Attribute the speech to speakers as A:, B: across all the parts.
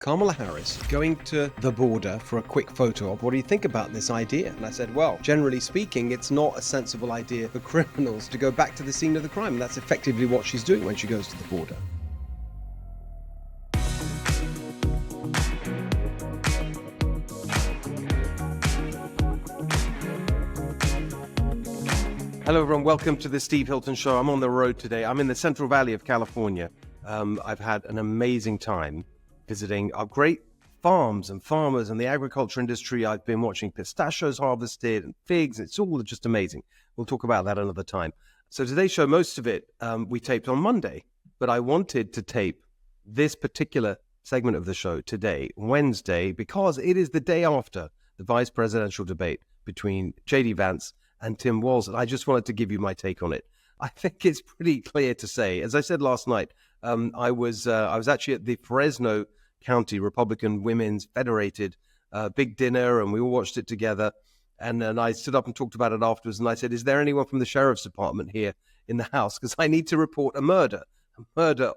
A: Kamala Harris going to the border for a quick photo op. What do you think about this idea? And I said, well, generally speaking, it's not a sensible idea for criminals to go back to the scene of the crime. And that's effectively what she's doing when she goes to the border. Hello everyone, welcome to the Steve Hilton Show. I'm on the road today. I'm in the Central Valley of California. I've had an amazing time visiting our great farms and farmers and the agriculture industry. I've been watching pistachios harvested and figs. It's all just amazing. We'll talk about that another time. So today's show, most of it we taped on Monday, but I wanted to tape this particular segment of the show today, Wednesday, because it is the day after the vice presidential debate between JD Vance and Tim Walz. And I just wanted to give you my take on it. I think it's pretty clear to say, as I said last night, I was actually at the Fresno County Republican Women's Federated big dinner, and we all watched it together. And then I stood up and talked about it afterwards, and I said, is there anyone from the sheriff's department here in the house? Because I need to report a murder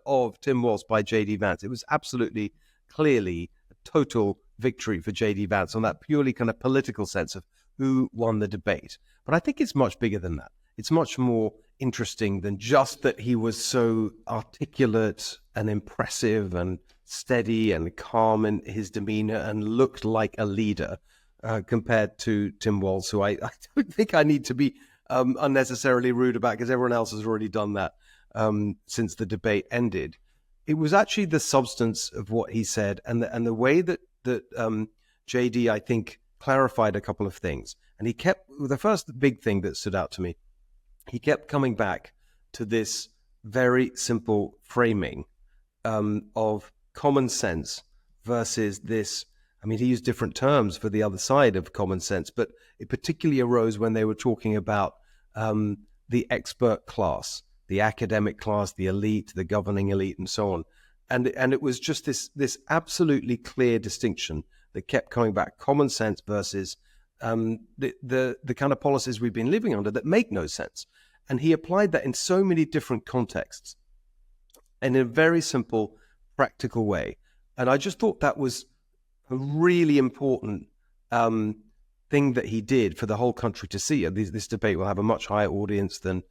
A: of Tim Walz by JD Vance. It was absolutely, clearly a total victory for JD Vance on that purely kind of political sense of who won the debate. But I think it's much bigger than that. It's much more interesting than just that he was so articulate and impressive and steady and calm in his demeanor and looked like a leader compared to Tim Walz, who I don't think I need to be unnecessarily rude about because everyone else has already done that since the debate ended. It was actually the substance of what he said and the way that JD, I think, clarified a couple of things. And he kept, the first big thing that stood out to me, he kept coming back to this very simple framing of common sense versus this. I mean, he used different terms for the other side of common sense, but it particularly arose when they were talking about the expert class, the academic class, the elite, the governing elite, and so on. And it was just this absolutely clear distinction that kept coming back: common sense versus the kind of policies we've been living under that make no sense. And he applied that in so many different contexts and in a very simple, practical way. And I just thought that was a really important thing that he did for the whole country to see. This debate will have a much higher audience than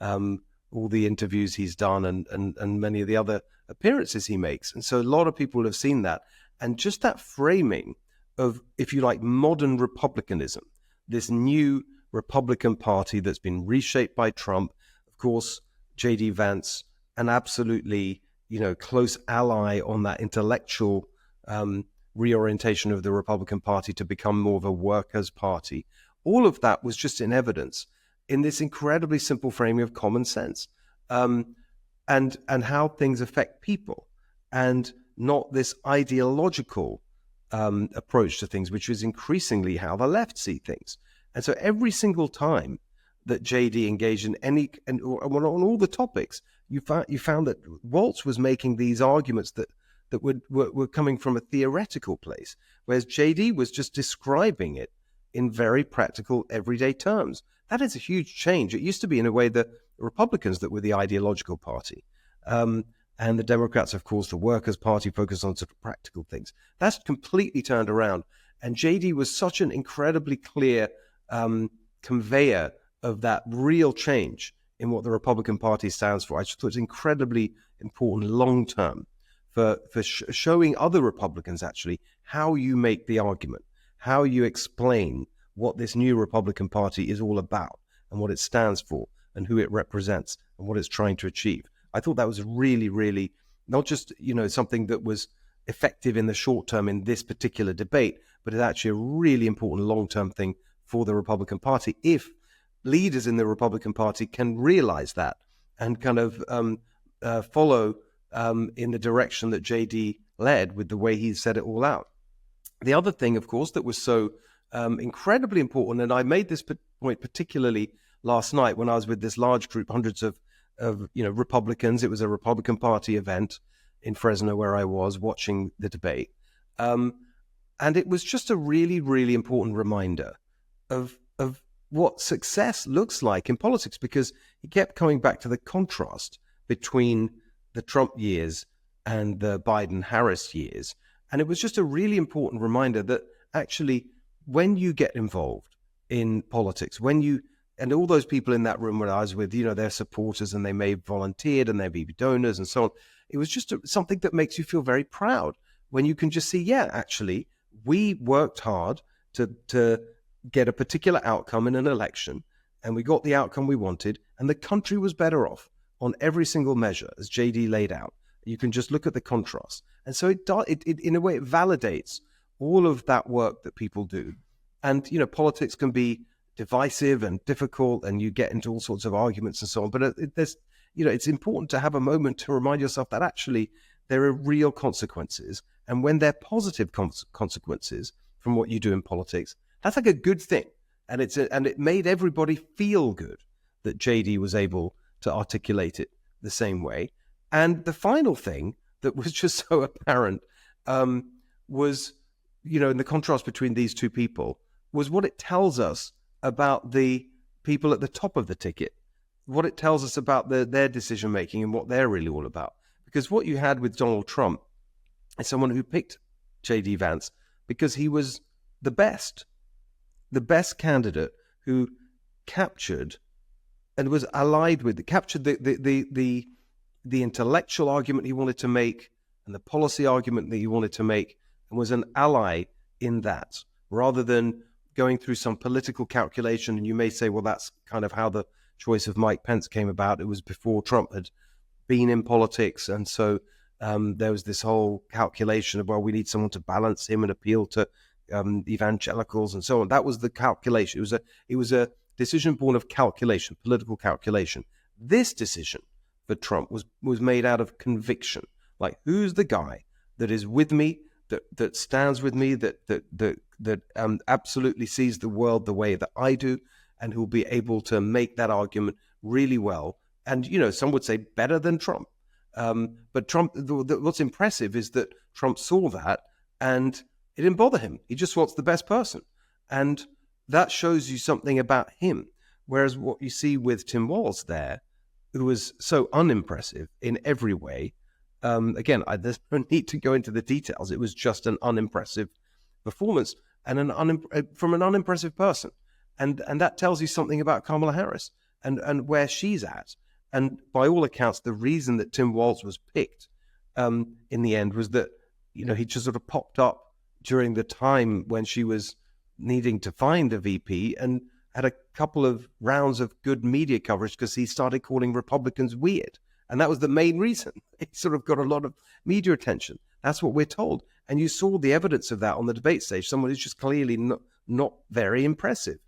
A: all the interviews he's done and many of the other appearances he makes. And so a lot of people have seen that. And just that framing of, if you like, modern republicanism, this new Republican Party that's been reshaped by Trump. Of course, JD Vance, an absolutely, close ally on that intellectual reorientation of the Republican Party to become more of a workers' party. All of that was just in evidence in this incredibly simple framing of common sense and how things affect people, and not this ideological approach to things, which is increasingly how the left see things. And so every single time that JD engaged in on all the topics, you found that Walz was making these arguments that were coming from a theoretical place, whereas JD was just describing it in very practical, everyday terms. That is a huge change. It used to be, in a way, the Republicans that were the ideological party. And the Democrats, of course, the Workers' Party, focused on sort of practical things. That's completely turned around. And JD was such an incredibly clear conveyor of that real change in what the Republican Party stands for. I just thought it's incredibly important long term for showing other Republicans, actually, how you make the argument, how you explain what this new Republican Party is all about and what it stands for and who it represents and what it's trying to achieve. I thought that was really, really not just, something that was effective in the short term in this particular debate, but it's actually a really important long-term thing for the Republican Party if leaders in the Republican Party can realize that and kind of follow in the direction that JD led with the way he set it all out. The other thing, of course, that was so incredibly important, and I made this point particularly last night when I was with this large group, hundreds of Republicans. It was a Republican Party event in Fresno where I was watching the debate. And it was just a really, really important reminder of what success looks like in politics, because he kept coming back to the contrast between the Trump years and the Biden-Harris years. And it was just a really important reminder that actually, when you get involved in politics, and all those people in that room when I was with, they're supporters and they may have volunteered and they may be donors and so on. It was just something that makes you feel very proud when you can just see, yeah, actually, we worked hard to get a particular outcome in an election, and we got the outcome we wanted, and the country was better off on every single measure, as JD laid out. You can just look at the contrast. And so it in a way, it validates all of that work that people do. And, politics can be divisive and difficult, and you get into all sorts of arguments and so on. But it's important to have a moment to remind yourself that actually there are real consequences. And when they're positive consequences from what you do in politics, that's like a good thing. And it made everybody feel good that JD was able to articulate it the same way. And the final thing that was just so apparent was, in the contrast between these two people, was what it tells us about the people at the top of the ticket, what it tells us about their decision-making and what they're really all about. Because what you had with Donald Trump is someone who picked JD Vance because he was the best candidate who captured and was allied with, captured the intellectual argument he wanted to make and the policy argument that he wanted to make, and was an ally in that, rather than going through some political calculation. And you may say, well, that's kind of how the choice of Mike Pence came about. It was before Trump had been in politics. And so there was this whole calculation of, well, we need someone to balance him and appeal to evangelicals and so on. That was the calculation. It was a decision born of calculation, political calculation. This decision for Trump was made out of conviction. Like, who's the guy that is with me, that stands with me, that absolutely sees the world the way that I do, and who'll be able to make that argument really well. And, some would say better than Trump. But Trump, what's impressive is that Trump saw that and it didn't bother him. He just wants the best person. And that shows you something about him. Whereas what you see with Tim Walz there, who was so unimpressive in every way, again, there's no need to go into the details. It was just an unimpressive performance and from an unimpressive person. And that tells you something about Kamala Harris and where she's at. And by all accounts, the reason that Tim Walz was picked in the end was that, he just sort of popped up during the time when she was needing to find a VP and had a couple of rounds of good media coverage because he started calling Republicans weird. And that was the main reason. He sort of got a lot of media attention. That's what we're told. And you saw the evidence of that on the debate stage, someone who's just clearly not very impressive.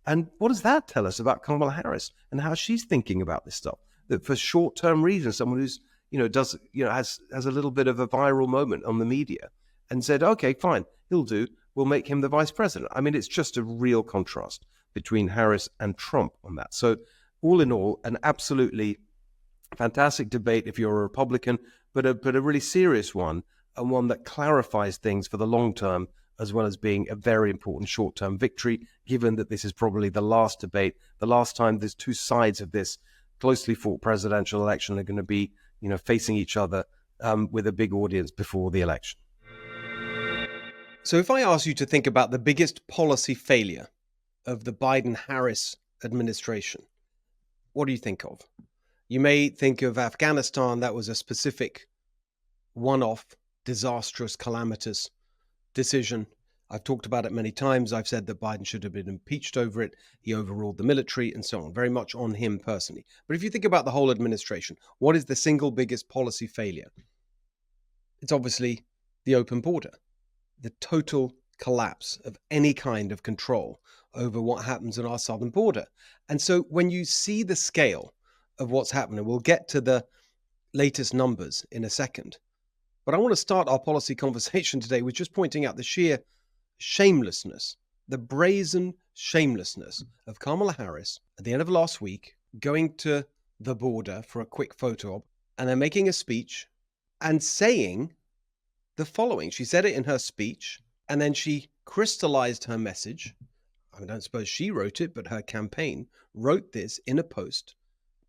A: And what does that tell us about Kamala Harris and how she's thinking about this stuff? That for short-term reasons, someone who's, has a little bit of a viral moment on the media and said, okay, fine, he'll do. We'll make him the vice president. I mean, it's just a real contrast between Harris and Trump on that. So all in all, an absolutely fantastic debate if you're a Republican, but a really serious one, and one that clarifies things for the long term, as well as being a very important short-term victory, given that this is probably the last debate, the last time there's two sides of this closely fought presidential election are going to be, facing each other with a big audience before the election. So if I ask you to think about the biggest policy failure of the Biden-Harris administration, what do you think of? You may think of Afghanistan. That was a specific one-off, disastrous, calamitous decision. I've talked about it many times. I've said that Biden should have been impeached over it. He overruled the military and so on, very much on him personally. But if you think about the whole administration, what is the single biggest policy failure? It's obviously the open border, the total collapse of any kind of control over what happens on our southern border. And so when you see the scale of what's happening, we'll get to the latest numbers in a second. But I want to start our policy conversation today with just pointing out the sheer shamelessness, the brazen shamelessness of Kamala Harris at the end of last week, going to the border for a quick photo op, and then making a speech and saying the following. She said it in her speech, and then she crystallized her message. I don't suppose she wrote it, but her campaign wrote this in a post.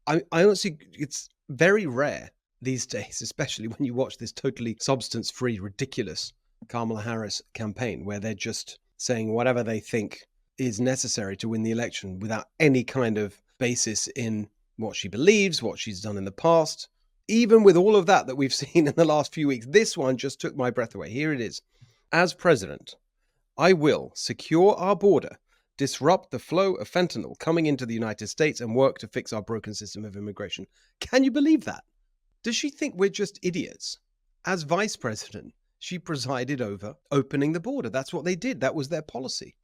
A: I honestly, it's very rare these days, especially when you watch this totally substance-free, ridiculous Kamala Harris campaign, where they're just saying whatever they think is necessary to win the election without any kind of basis in what she believes, what she's done in the past. Even with all of that we've seen in the last few weeks, this one just took my breath away. Here it is. As president, I will secure our border, disrupt the flow of fentanyl coming into the United States, and work to fix our broken system of immigration. Can you believe that? Does she think we're just idiots? As vice president, she presided over opening the border. That's what they did. That was their policy.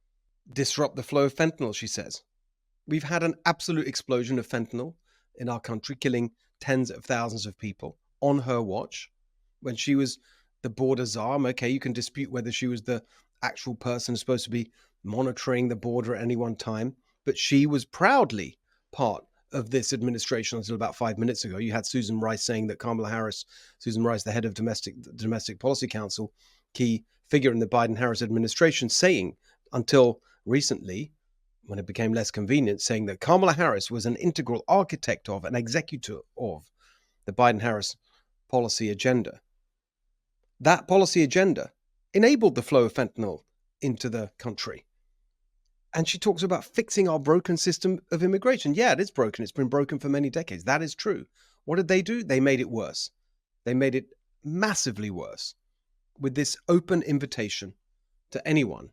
A: Disrupt the flow of fentanyl, she says. We've had an absolute explosion of fentanyl in our country, killing tens of thousands of people on her watch. When she was the border czar, okay, you can dispute whether she was the actual person supposed to be monitoring the border at any one time, but she was proudly part of this administration until about 5 minutes ago. You had Susan Rice saying that Kamala Harris, Susan Rice, the head of Domestic Policy Council, key figure in the Biden-Harris administration, saying until recently, when it became less convenient, saying that Kamala Harris was an integral architect of, an executor of the Biden-Harris policy agenda. That policy agenda enabled the flow of fentanyl into the country. And she talks about fixing our broken system of immigration. Yeah, it is broken. It's been broken for many decades. That is true. What did they do? They made it worse. They made it massively worse with this open invitation to anyone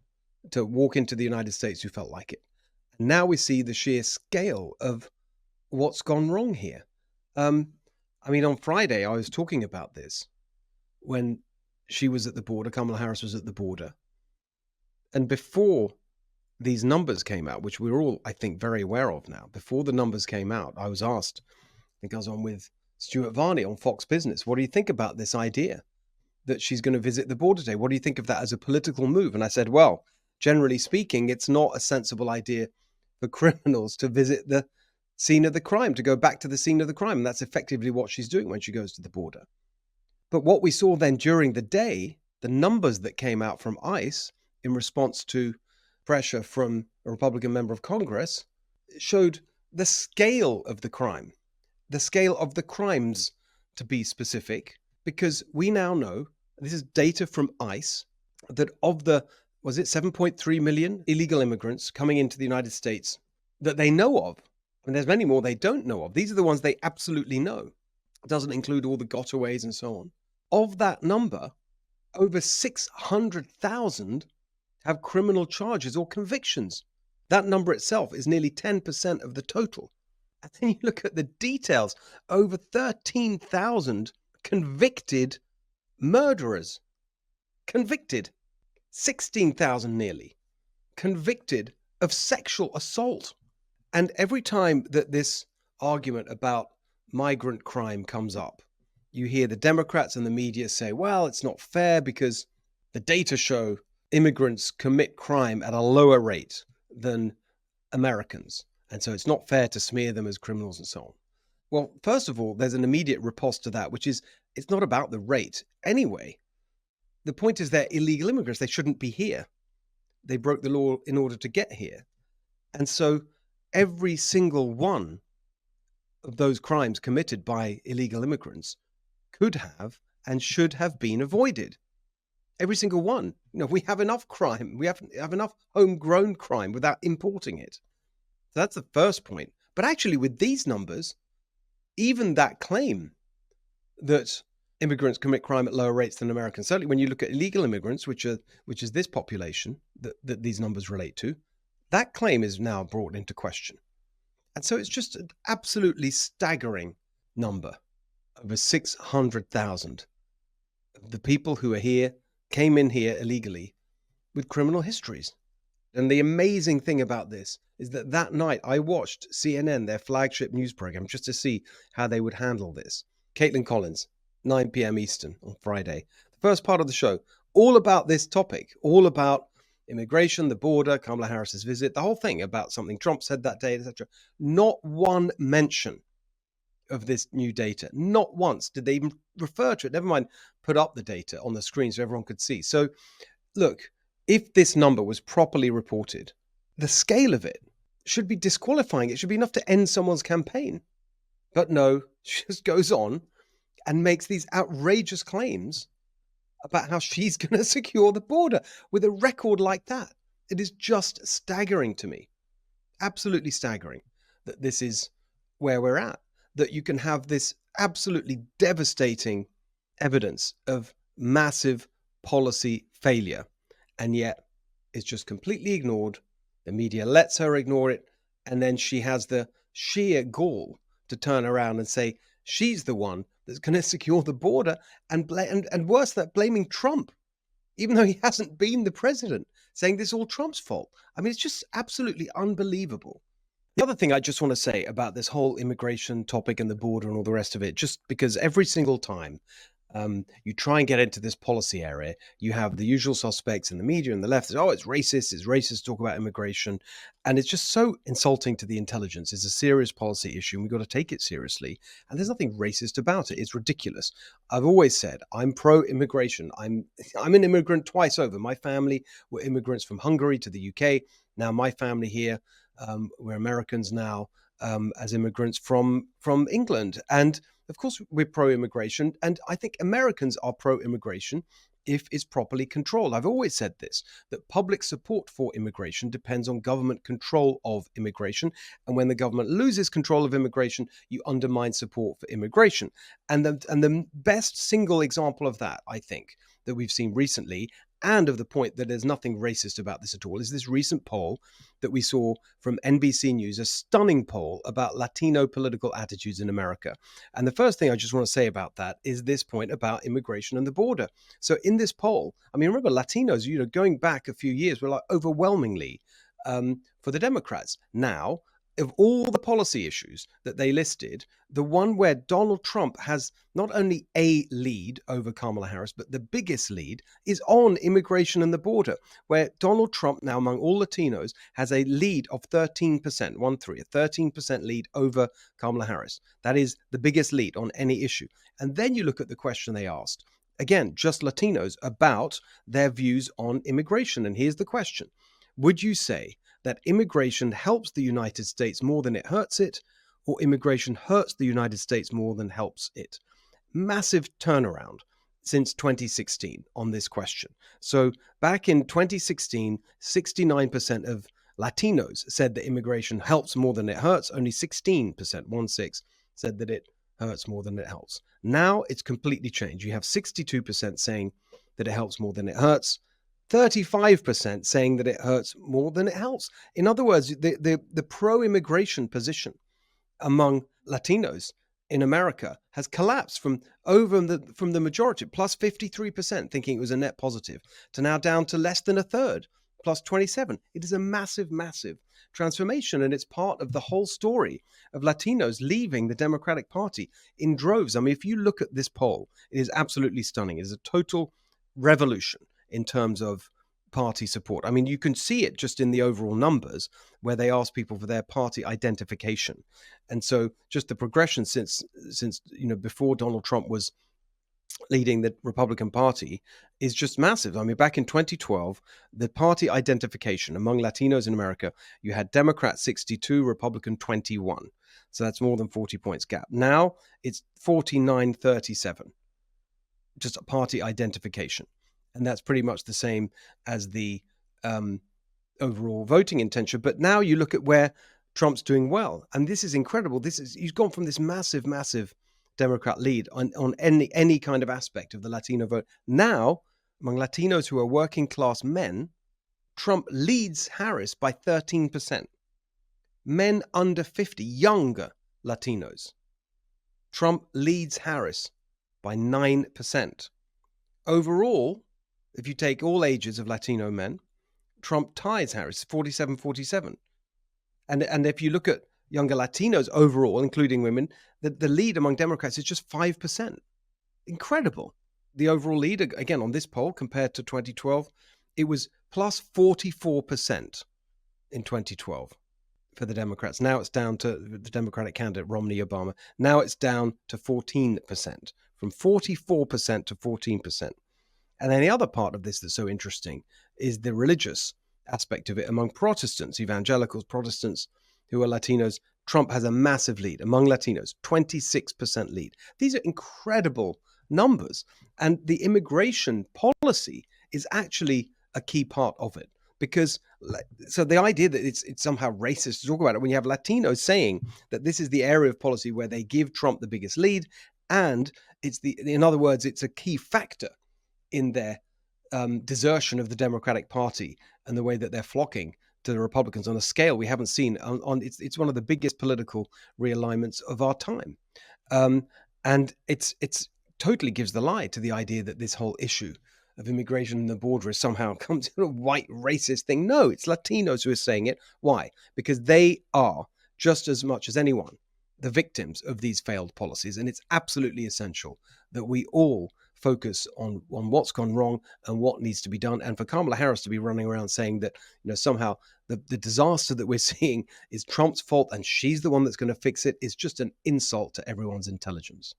A: to walk into the United States who felt like it. And now we see the sheer scale of what's gone wrong here. On Friday, I was talking about this when she was at the border, Kamala Harris was at the border. And before these numbers came out, which we're all, I think, very aware of now, before the numbers came out, I was asked, I think I was on with Stuart Varney on Fox Business, what do you think about this idea that she's going to visit the border today? What do you think of that as a political move? And I said, well, generally speaking, it's not a sensible idea for criminals to visit the scene of the crime, to go back to the scene of the crime. And that's effectively what she's doing when she goes to the border. But what we saw then during the day, the numbers that came out from ICE in response to pressure from a Republican member of Congress showed the scale of the crime, the scale of the crimes, to be specific, because we now know, this is data from ICE, that of the, 7.3 million illegal immigrants coming into the United States that they know of, and there's many more they don't know of. These are the ones they absolutely know. It doesn't include all the gotaways and so on. Of that number, over 600,000 have criminal charges or convictions. That number itself is nearly 10% of the total. And then you look at the details, over 13,000 convicted murderers. Convicted. 16,000 nearly. Convicted of sexual assault. And every time that this argument about migrant crime comes up, you hear the Democrats and the media say, well, it's not fair because the data show immigrants commit crime at a lower rate than Americans. And so it's not fair to smear them as criminals and so on. Well, first of all, there's an immediate riposte to that, which is it's not about the rate. Anyway, the point is they're illegal immigrants. They shouldn't be here. They broke the law in order to get here. And so every single one of those crimes committed by illegal immigrants could have and should have been avoided. Every single one. We have enough crime. We have enough homegrown crime without importing it. So that's the first point. But actually, with these numbers, even that claim that immigrants commit crime at lower rates than Americans, certainly when you look at illegal immigrants, which is this population that these numbers relate to, that claim is now brought into question. And so it's just an absolutely staggering number. Over 600,000 of the people who are here came in here illegally with criminal histories. And the amazing thing about this is that night I watched CNN, their flagship news program, just to see how they would handle this. Caitlin Collins, 9 p.m. Eastern on Friday. The first part of the show, all about this topic, all about immigration, the border, Kamala Harris's visit, the whole thing about something Trump said that day, etc. Not one mention of this new data. Not once did they even refer to it. Never mind put up the data on the screen so everyone could see. So look, if this number was properly reported, the scale of it should be disqualifying. It should be enough to end someone's campaign. But no, she just goes on and makes these outrageous claims about how she's going to secure the border with a record like that. It is just staggering to me, absolutely staggering, that this is where we're at, that you can have this absolutely devastating evidence of massive policy failure, and yet it's just completely ignored. The media lets her ignore it, and then she has the sheer gall to turn around and say she's the one that's going to secure the border, and worse, that blaming Trump, even though he hasn't been the president, saying this is all Trump's fault. I mean, it's just absolutely unbelievable. The other thing I just want to say about this whole immigration topic and the border and all the rest of it, just because every single time you try and get into this policy area, you have the usual suspects in the media and the left. Oh, it's racist to talk about immigration. And it's just so insulting to the intelligence. It's a serious policy issue and we've got to take it seriously. And there's nothing racist about it. It's ridiculous. I've always said I'm pro-immigration. I'm an immigrant twice over. My family were immigrants from Hungary to the UK. Now my family here, we're Americans now, as immigrants from England. And of course, we're pro-immigration, and I think Americans are pro-immigration if it's properly controlled. I've always said this, that public support for immigration depends on government control of immigration, and when the government loses control of immigration, you undermine support for immigration. And the best single example of that, I think, that we've seen recently, and of the point that there's nothing racist about this at all, is this recent poll that we saw from NBC News, a stunning poll about Latino political attitudes in America. And the first thing I just want to say about that is this point about immigration and the border. So in this poll, I mean, remember, Latinos, going back a few years, were like overwhelmingly for the Democrats. Now, of all the policy issues that they listed, the one where Donald Trump has not only a lead over Kamala Harris, but the biggest lead is on immigration and the border, where Donald Trump now, among all Latinos, has a lead of 13%, 1-3, a 13% lead over Kamala Harris. That is the biggest lead on any issue. And then you look at the question they asked, again, just Latinos, about their views on immigration. And here's the question. Would you say that immigration helps the United States more than it hurts it, or immigration hurts the United States more than helps it? Massive turnaround since 2016 on this question. So back in 2016, 69% of Latinos said that immigration helps more than it hurts. Only 16%, 1/6, said that it hurts more than it helps. Now it's completely changed. You have 62% saying that it helps more than it hurts, 35% saying that it hurts more than it helps. In other words, the pro-immigration position among Latinos in America has collapsed from the majority, plus 53% thinking it was a net positive, to now down to less than a third, plus 27. It is a massive, massive transformation, and it's part of the whole story of Latinos leaving the Democratic Party in droves. I mean, if you look at this poll, it is absolutely stunning. It is a total revolution in terms of party support. I mean, you can see it just in the overall numbers where they ask people for their party identification. And so just the progression since before Donald Trump was leading the Republican Party is just massive. I mean, back in 2012, the party identification among Latinos in America, you had Democrat 62, Republican 21. So that's more than 40 points gap. Now it's 49-37, just a party identification. And that's pretty much the same as the overall voting intention. But now you look at where Trump's doing well. And this is incredible. He's gone from this massive, massive Democrat lead on any kind of aspect of the Latino vote. Now, among Latinos who are working class men, Trump leads Harris by 13%. Men under 50, younger Latinos, Trump leads Harris by 9%. Overall, if you take all ages of Latino men, Trump ties Harris 47-47. And if you look at younger Latinos overall, including women, the lead among Democrats is just 5%. Incredible. The overall lead, again, on this poll compared to 2012, it was plus 44% in 2012 for the Democrats. Now it's down to the Democratic candidate, Romney Obama. Now it's down to 14%, from 44% to 14%. And then the other part of this that's so interesting is the religious aspect of it among Protestants, evangelicals, Protestants who are Latinos. Trump has a massive lead among Latinos, 26% lead. These are incredible numbers. And the immigration policy is actually a key part of it. Because so the idea that it's somehow racist to talk about it when you have Latinos saying that this is the area of policy where they give Trump the biggest lead, and in other words, it's a key factor in their desertion of the Democratic Party and the way that they're flocking to the Republicans on a scale we haven't seen. It's one of the biggest political realignments of our time, and it's totally gives the lie to the idea that this whole issue of immigration and the border is somehow comes to a white racist thing. No, it's Latinos who are saying it. Why? Because they are just as much as anyone the victims of these failed policies, and it's absolutely essential that we all focus on what's gone wrong and what needs to be done. And for Kamala Harris to be running around saying that somehow the disaster that we're seeing is Trump's fault and she's the one that's going to fix it is just an insult to everyone's intelligence.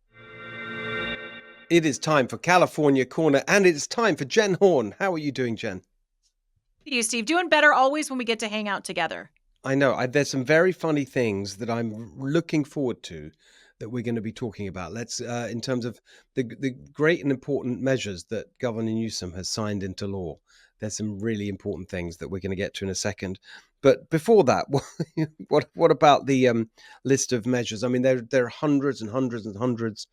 A: It is time for California Corner, and it's time for Jen Horn. How are you doing, Jen?
B: You, Steve, doing better always when we get to hang out together.
A: I know. There's some very funny things that I'm looking forward to that we're going to be talking about. Let's, in terms of the great and important measures that Governor Newsom has signed into law. There's some really important things that we're going to get to in a second. But before that, what about the list of measures? I mean, there are hundreds and hundreds and hundreds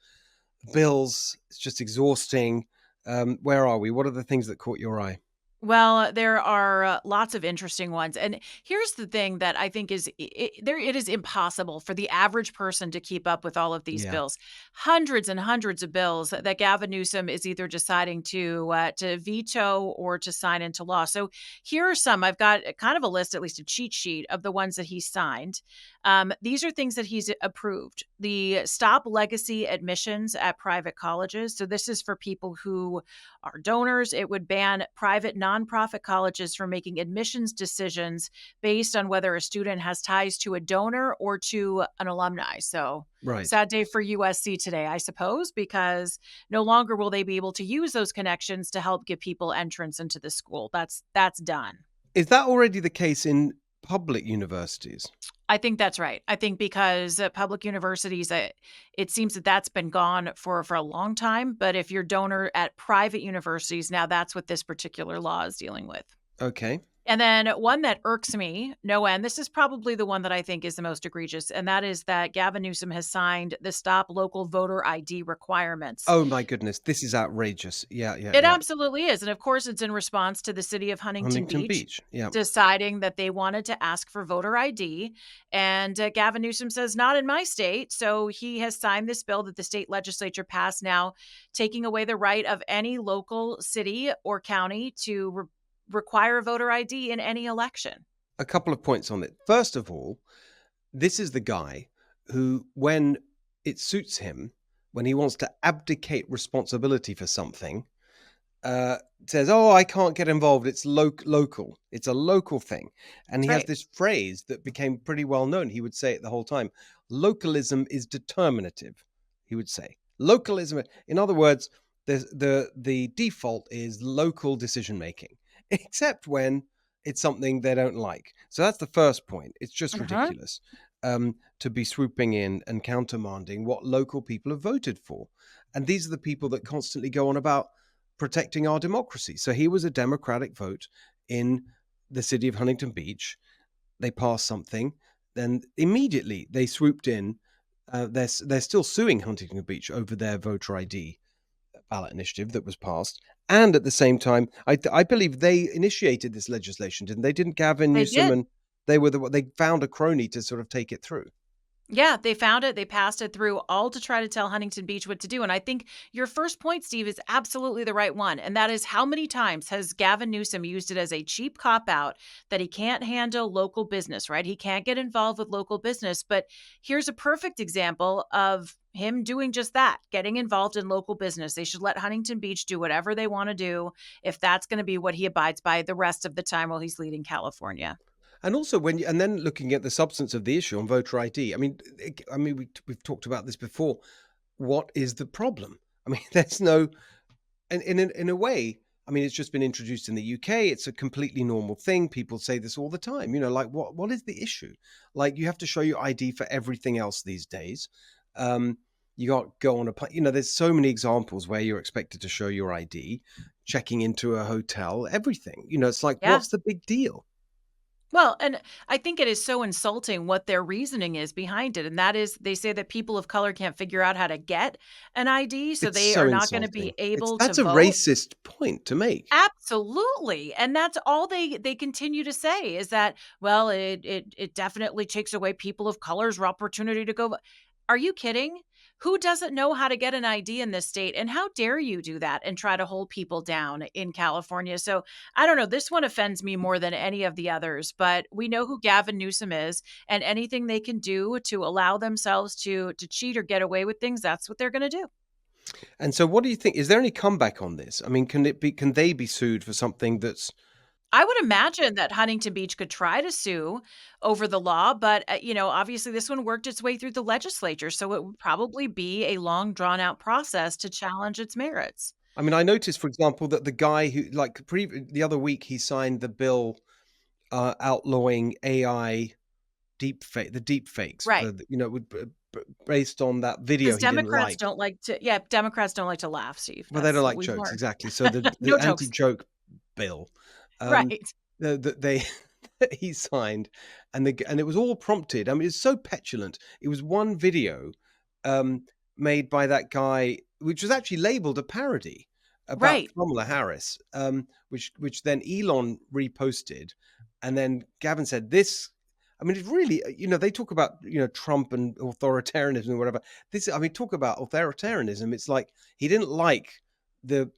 A: of bills. It's just exhausting. Where are we? What are the things that caught your eye?
B: Well, there are lots of interesting ones. And here's the thing that I think is it is impossible for the average person to keep up with all of these bills. Hundreds and hundreds of bills that Gavin Newsom is either deciding to veto or to sign into law. So here are some. I've got kind of a list, at least a cheat sheet of the ones that he signed. These are things that he's approved. The Stop Legacy Admissions at Private Colleges. So this is for people who are donors. It would ban private nonprofit colleges from making admissions decisions based on whether a student has ties to a donor or to an alumni. So sad day for USC today, I suppose, because no longer will they be able to use those connections to help give people entrance into the school. That's done.
A: Is that already the case in public universities?
B: I think that's right. I think because public universities, it seems that that's been gone for a long time. But if you're a donor at private universities, now that's what this particular law is dealing with.
A: Okay.
B: And then one that irks me no end, this is probably the one that I think is the most egregious, and that is that Gavin Newsom has signed the Stop Local Voter ID requirements.
A: Oh, my goodness. This is outrageous. Yeah.
B: It absolutely is. And of course, it's in response to the city of Huntington Beach deciding that they wanted to ask for voter ID. And Gavin Newsom says, not in my state. So he has signed this bill that the state legislature passed now, taking away the right of any local city or county to require voter ID in any election.
A: A couple of points on it. First of all, this is the guy who, when it suits him, when he wants to abdicate responsibility for something, says, oh, I can't get involved. It's local. It's a local thing. And he has this phrase that became pretty well known. He would say it the whole time. Localism is determinative, he would say. Localism, in other words, the default is local decision making, except when it's something they don't like. So that's the first point. It's just ridiculous to be swooping in and countermanding what local people have voted for. And these are the people that constantly go on about protecting our democracy. So here was a Democratic vote in the city of Huntington Beach. They passed something. Then immediately they swooped in. They're still suing Huntington Beach over their voter ID ballot initiative that was passed. And at the same time, I believe they initiated this legislation, didn't they? Didn't Gavin Newsom and they found a crony to sort of take it through.
B: Yeah, they found it. They passed it through, all to try to tell Huntington Beach what to do. And I think your first point, Steve, is absolutely the right one. And that is, how many times has Gavin Newsom used it as a cheap cop-out that he can't handle local business, right? He can't get involved with local business. But here's a perfect example of him doing just that, getting involved in local business. They should let Huntington Beach do whatever they want to do if that's going to be what he abides by the rest of the time while he's leading California.
A: And also and then looking at the substance of the issue on voter ID, we've talked about this before. What is the problem? I mean, there's no, and in a way, I mean, it's just been introduced in the UK. It's a completely normal thing. People say this all the time, like what is the issue? Like, you have to show your ID for everything else these days. You got to go on a plane. There's so many examples where you're expected to show your ID, checking into a hotel, everything. It's like,
B: Yeah.
A: what's the big deal?
B: Well, and I think it is so insulting what their reasoning is behind it. And that is, they say that people of color can't figure out how to get an ID, so
A: It's
B: they
A: so
B: are not going to be
A: insulting.
B: able to
A: That's a
B: vote.
A: racist point to make.
B: Absolutely. And that's all they continue to say is that, well, it definitely takes away people of color's opportunity to go. Are you kidding? Who doesn't know how to get an ID in this state? And how dare you do that and try to hold people down in California? So I don't know. This one offends me more than any of the others, but we know who Gavin Newsom is, and anything they can do to allow themselves to cheat or get away with things, that's what they're going to do.
A: And so what do you think? Is there any comeback on this? I mean, can they be sued for something that's
B: I would imagine that Huntington Beach could try to sue over the law, but, obviously this one worked its way through the legislature, so it would probably be a long drawn out process to challenge its merits.
A: I mean, I noticed, for example, that the guy who, like, the other week, he signed the bill outlawing AI the deep fakes
B: Right.
A: for, based on that video
B: Because
A: he didn't
B: Democrats
A: like.
B: don't like to yeah, Democrats don't like to laugh, Steve.
A: Well, they
B: That's
A: don't
B: what
A: like
B: we've
A: jokes,
B: learned.
A: exactly. So the
B: No jokes.
A: anti-joke bill, um,
B: Right.
A: they he signed, and it was all prompted. I mean, it's so petulant. It was one video um, made by that guy, which was actually labeled a parody about
B: Right.
A: Kamala Harris, which then Elon reposted, and then Gavin said this. I mean, it's really, they talk about, Trump and authoritarianism and whatever. I mean, talk about authoritarianism. It's like he didn't like the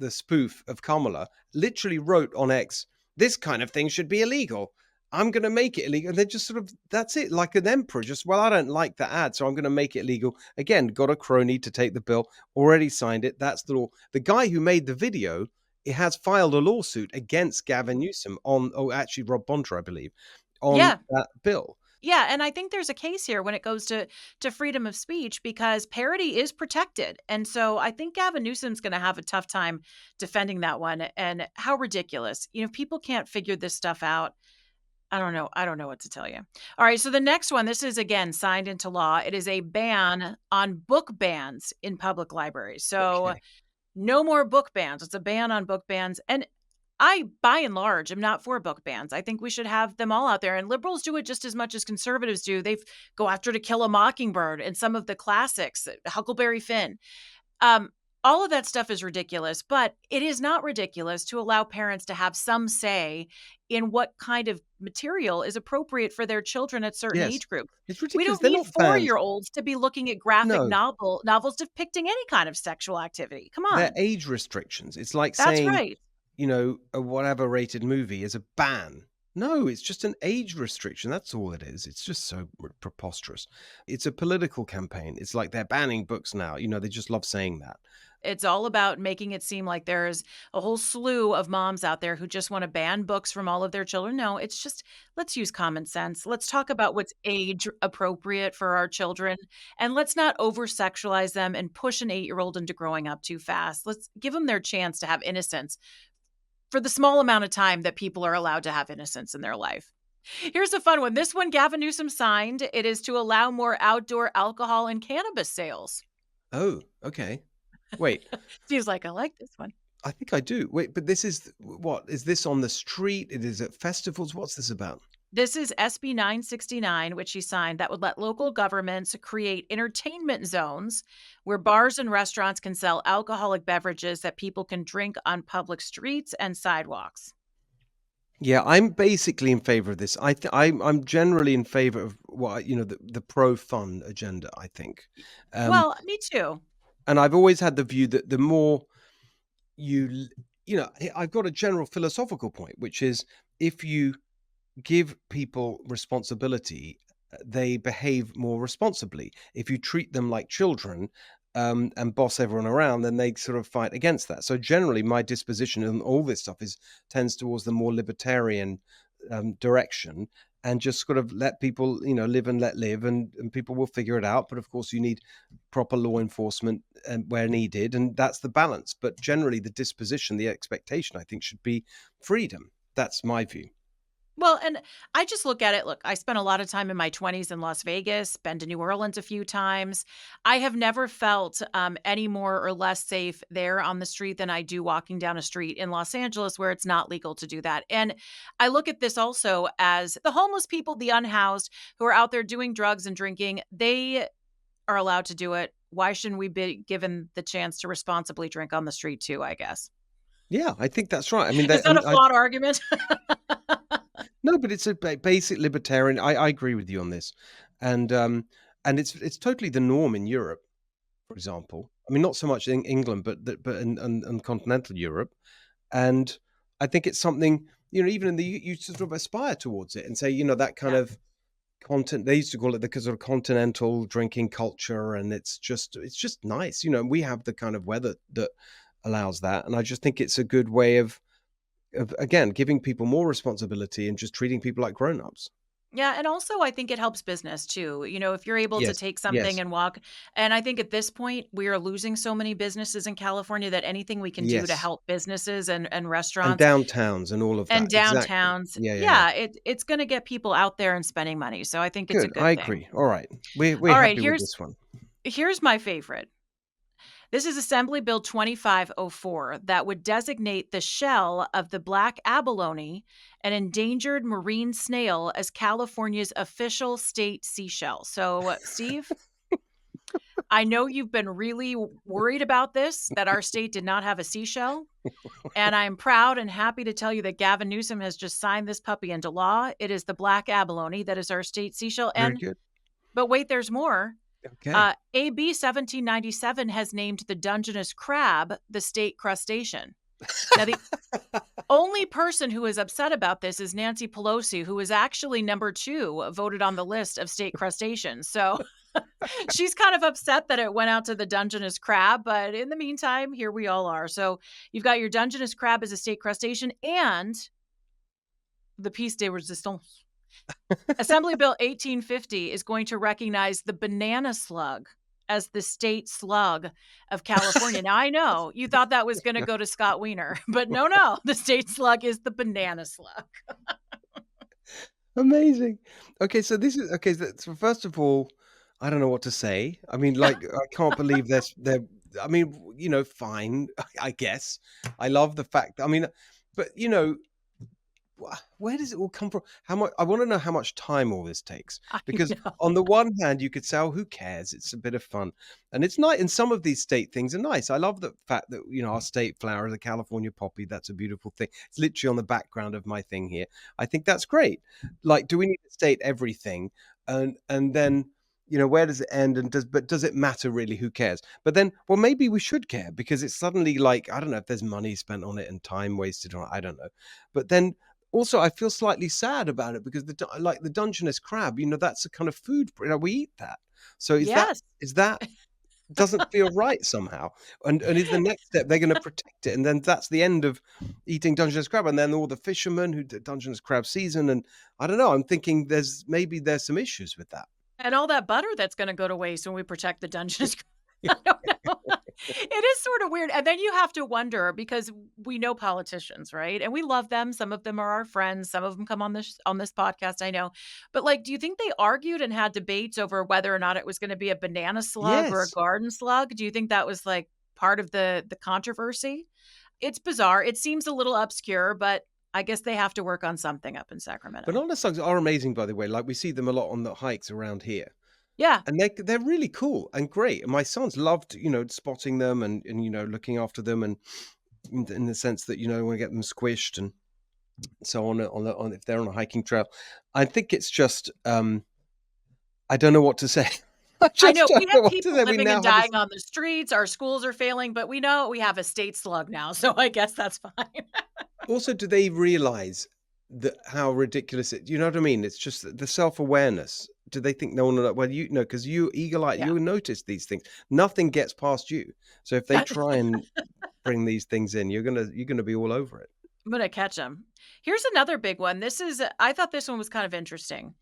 A: spoof of Kamala. Literally wrote on X, this kind of thing should be illegal. I'm going to make it illegal. And they just sort of, that's it, like an emperor. Just, well, I don't like the ad, so I'm going to make it legal. Again, got a crony to take the bill, already signed it. That's the law. The guy who made the video, it has filed a lawsuit against Gavin Newsom actually Rob Bonter, I believe, on
B: Yeah.
A: that bill.
B: Yeah, and I think there's a case here when it goes to freedom of speech because parody is protected. And so I think Gavin Newsom's going to have a tough time defending that one. And how ridiculous. People can't figure this stuff out. I don't know. I don't know what to tell you. All right, so the next one, this is again signed into law. It is a ban on book bans in public libraries. So
A: Okay.
B: no more book bans. It's a ban on book bans. And I, by and large, am not for book bans. I think we should have them all out there. And liberals do it just as much as conservatives do. They go after To Kill a Mockingbird and some of the classics, Huckleberry Finn. Um, all of that stuff is ridiculous, but it is not ridiculous to allow parents to have some say in what kind of material is appropriate for their children at certain
A: Yes.
B: age groups.
A: It's
B: We
A: ridiculous.
B: don't
A: They're
B: need
A: not banned.
B: 4-year-olds to be looking at graphic
A: No,
B: novels depicting any kind of sexual activity. Come
A: they're
B: on.
A: age restrictions. It's like
B: That's
A: saying,
B: right.
A: a whatever rated movie is a ban. No, it's just an age restriction. That's all it is. It's just so preposterous. It's a political campaign. It's like they're banning books now. They just love saying that.
B: It's all about making it seem like there's a whole slew of moms out there who just want to ban books from all of their children. No, it's just let's use common sense. Let's talk about what's age appropriate for our children and let's not over sexualize them and push an 8-year-old into growing up too fast. Let's give them their chance to have innocence for the small amount of time that people are allowed to have innocence in their life. Here's a fun one. This one Gavin Newsom signed. It is to allow more outdoor alcohol and cannabis sales.
A: Oh, okay. Wait,
B: Seems like I like this one.
A: I think I do. Wait, but this is what? Is this on the street? It is at festivals? What's this about?
B: This is SB 969, which he signed, that would let local governments create entertainment zones where bars and restaurants can sell alcoholic beverages that people can drink on public streets and sidewalks.
A: Yeah, I'm basically in favor of this. I'm generally in favor of what the pro fun agenda. I think, um,
B: Well, me too.
A: and I've always had the view that the more I've got a general philosophical point, which is if you give people responsibility, they behave more responsibly. If you treat them like children and boss everyone around, then they sort of fight against that. So generally, my disposition and all this stuff tends towards the more libertarian direction, and just sort of let people, live and let live, and people will figure it out. But of course, you need proper law enforcement where needed, and that's the balance. But generally, the disposition, the expectation, I think, should be freedom. That's my view.
B: Well, and I just look at it. Look, I spent a lot of time in my 20s in Las Vegas, been to New Orleans a few times. I have never felt any more or less safe there on the street than I do walking down a street in Los Angeles where it's not legal to do that. And I look at this also as the homeless people, the unhoused who are out there doing drugs and drinking, they are allowed to do it. Why shouldn't we be given the chance to responsibly drink on the street too, I guess?
A: Yeah, I think that's right. I mean,
B: Is
A: that,
B: that a
A: and I
B: flawed argument?
A: no, but it's a basic libertarian. I agree with you on this, and it's totally the norm in Europe, for example. I mean, not so much in England, but in continental Europe, and I think it's something, even in the you sort of aspire towards it and say, that kind
B: Yeah.
A: of content. They used to call it the sort of continental drinking culture, and it's just nice. We have the kind of weather that allows that, and I just think it's a good way of again giving people more responsibility and just treating people like grown-ups.
B: Yeah, and also I think it helps business too. If you're able to
A: Yes,
B: take something
A: yes,
B: and walk, and I think at this point we are losing so many businesses in California that anything we can do to
A: yes,
B: help businesses and
A: and
B: restaurants
A: downtowns and all of
B: and
A: that, exactly.
B: downtowns,
A: Yeah, yeah, yeah.
B: yeah, it's going to get people out there and spending money. So I think it's a
A: Good, I
B: good thing.
A: agree. All right, we're
B: All right,
A: happy with
B: here's
A: this one.
B: here's my favorite. This is Assembly Bill 2504 that would designate the shell of the black abalone, an endangered marine snail, as California's official state seashell. So, Steve, I know you've been really worried about this, that our state did not have a seashell. And I'm proud and happy to tell you that Gavin Newsom has just signed this puppy into law. It is the black abalone that is our state seashell.
A: Very good.
B: But wait, there's more.
A: Okay.
B: AB 1797 has named the Dungeness crab the state crustacean. Now, the only person who is upset about this is Nancy Pelosi, who is actually number 2 voted on the list of state crustaceans. So she's kind of upset that it went out to the Dungeness crab. But in the meantime, here we all are. So you've got your Dungeness crab as a state crustacean and the piece de resistance. Assembly Bill 1850 is going to recognize the banana slug as the state slug of California. Now, I know you thought that was going to go to Scott Wiener, but no, the state slug is the banana slug.
A: Amazing. Okay, so this is okay. So first of all, I don't know what to say. I mean, like, I can't believe this. They're. I mean, fine. I guess. I love the fact. I mean, but where does it all come from? How much? I want to know how much time all this takes.
B: I
A: Because
B: know.
A: on the one hand, you could say, "Oh, who cares? It's a bit of fun," and it's nice. And some of these state things are nice. I love the fact that our state flower, the California poppy, that's a beautiful thing. It's literally on the background of my thing here. I think that's great. Like, do we need to state everything? And then where does it end? And does it matter really? Who cares? But then, well, maybe we should care because it's suddenly like I don't know if there's money spent on it and time wasted on it. I don't know, but then also, I feel slightly sad about it because like the Dungeness crab, that's a kind of food. We eat that. So
B: Yes.
A: is that doesn't feel right somehow? And is the next step they're going to protect it, and then that's the end of eating Dungeness crab, and then all the fishermen who did Dungeness crab season, and I don't know. I'm thinking there's some issues with that.
B: And all that butter that's going to go to waste when we protect the Dungeness crab. I don't know. It is sort of weird. And then you have to wonder because we know politicians, right? And we love them. Some of them are our friends. Some of them come on this podcast, I know. But like, do you think they argued and had debates over whether or not it was going to be a banana slug or a
A: Yes,
B: garden slug? Do you think that was like part of the controversy? It's bizarre. It seems a little obscure, but I guess they have to work on something up in Sacramento.
A: banana slugs are amazing, by the way. Like we see them a lot on the hikes around here.
B: Yeah.
A: And they're really cool and great. And my sons loved, spotting them and looking after them and in the sense that want to get them squished and so on if they're on a hiking trail. I think it's just I don't know what to say. I
B: I
A: just
B: know we
A: don't know
B: have
A: what to
B: people
A: say. We
B: living and
A: now have a
B: dying on the streets. Our schools are failing, but we know we have a state slug now, so I guess that's fine.
A: also, do they realize that how ridiculous it? You know what I mean? It's just the self-awareness. Do they think no one will? Well, because you eagle-eyed,
B: Yeah.
A: you notice these things. Nothing gets past you. So if they try and bring these things in, you're gonna be all over it.
B: I'm gonna catch them. Here's another big one. I thought this one was kind of interesting.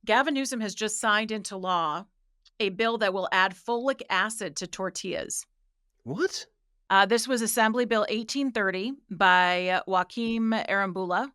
B: Gavin Newsom has just signed into law a bill that will add folic acid to tortillas.
A: What?
B: This was Assembly Bill 1830 by Joaquim Arambula.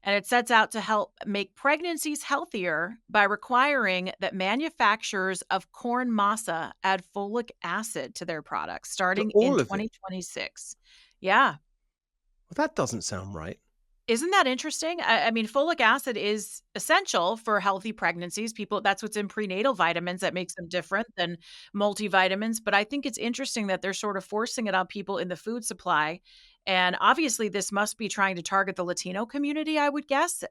B: And it sets out to help make pregnancies healthier by requiring that manufacturers of corn masa add folic acid to their products
A: To
B: starting in
A: all of it.
B: 2026. Yeah.
A: Well, that doesn't sound right.
B: Isn't that interesting? I mean, folic acid is essential for healthy pregnancies. People, that's what's in prenatal vitamins that makes them different than multivitamins. But I think it's interesting that they're sort of forcing it on people in the food supply. And obviously, this must be trying to target the Latino community, I would guess.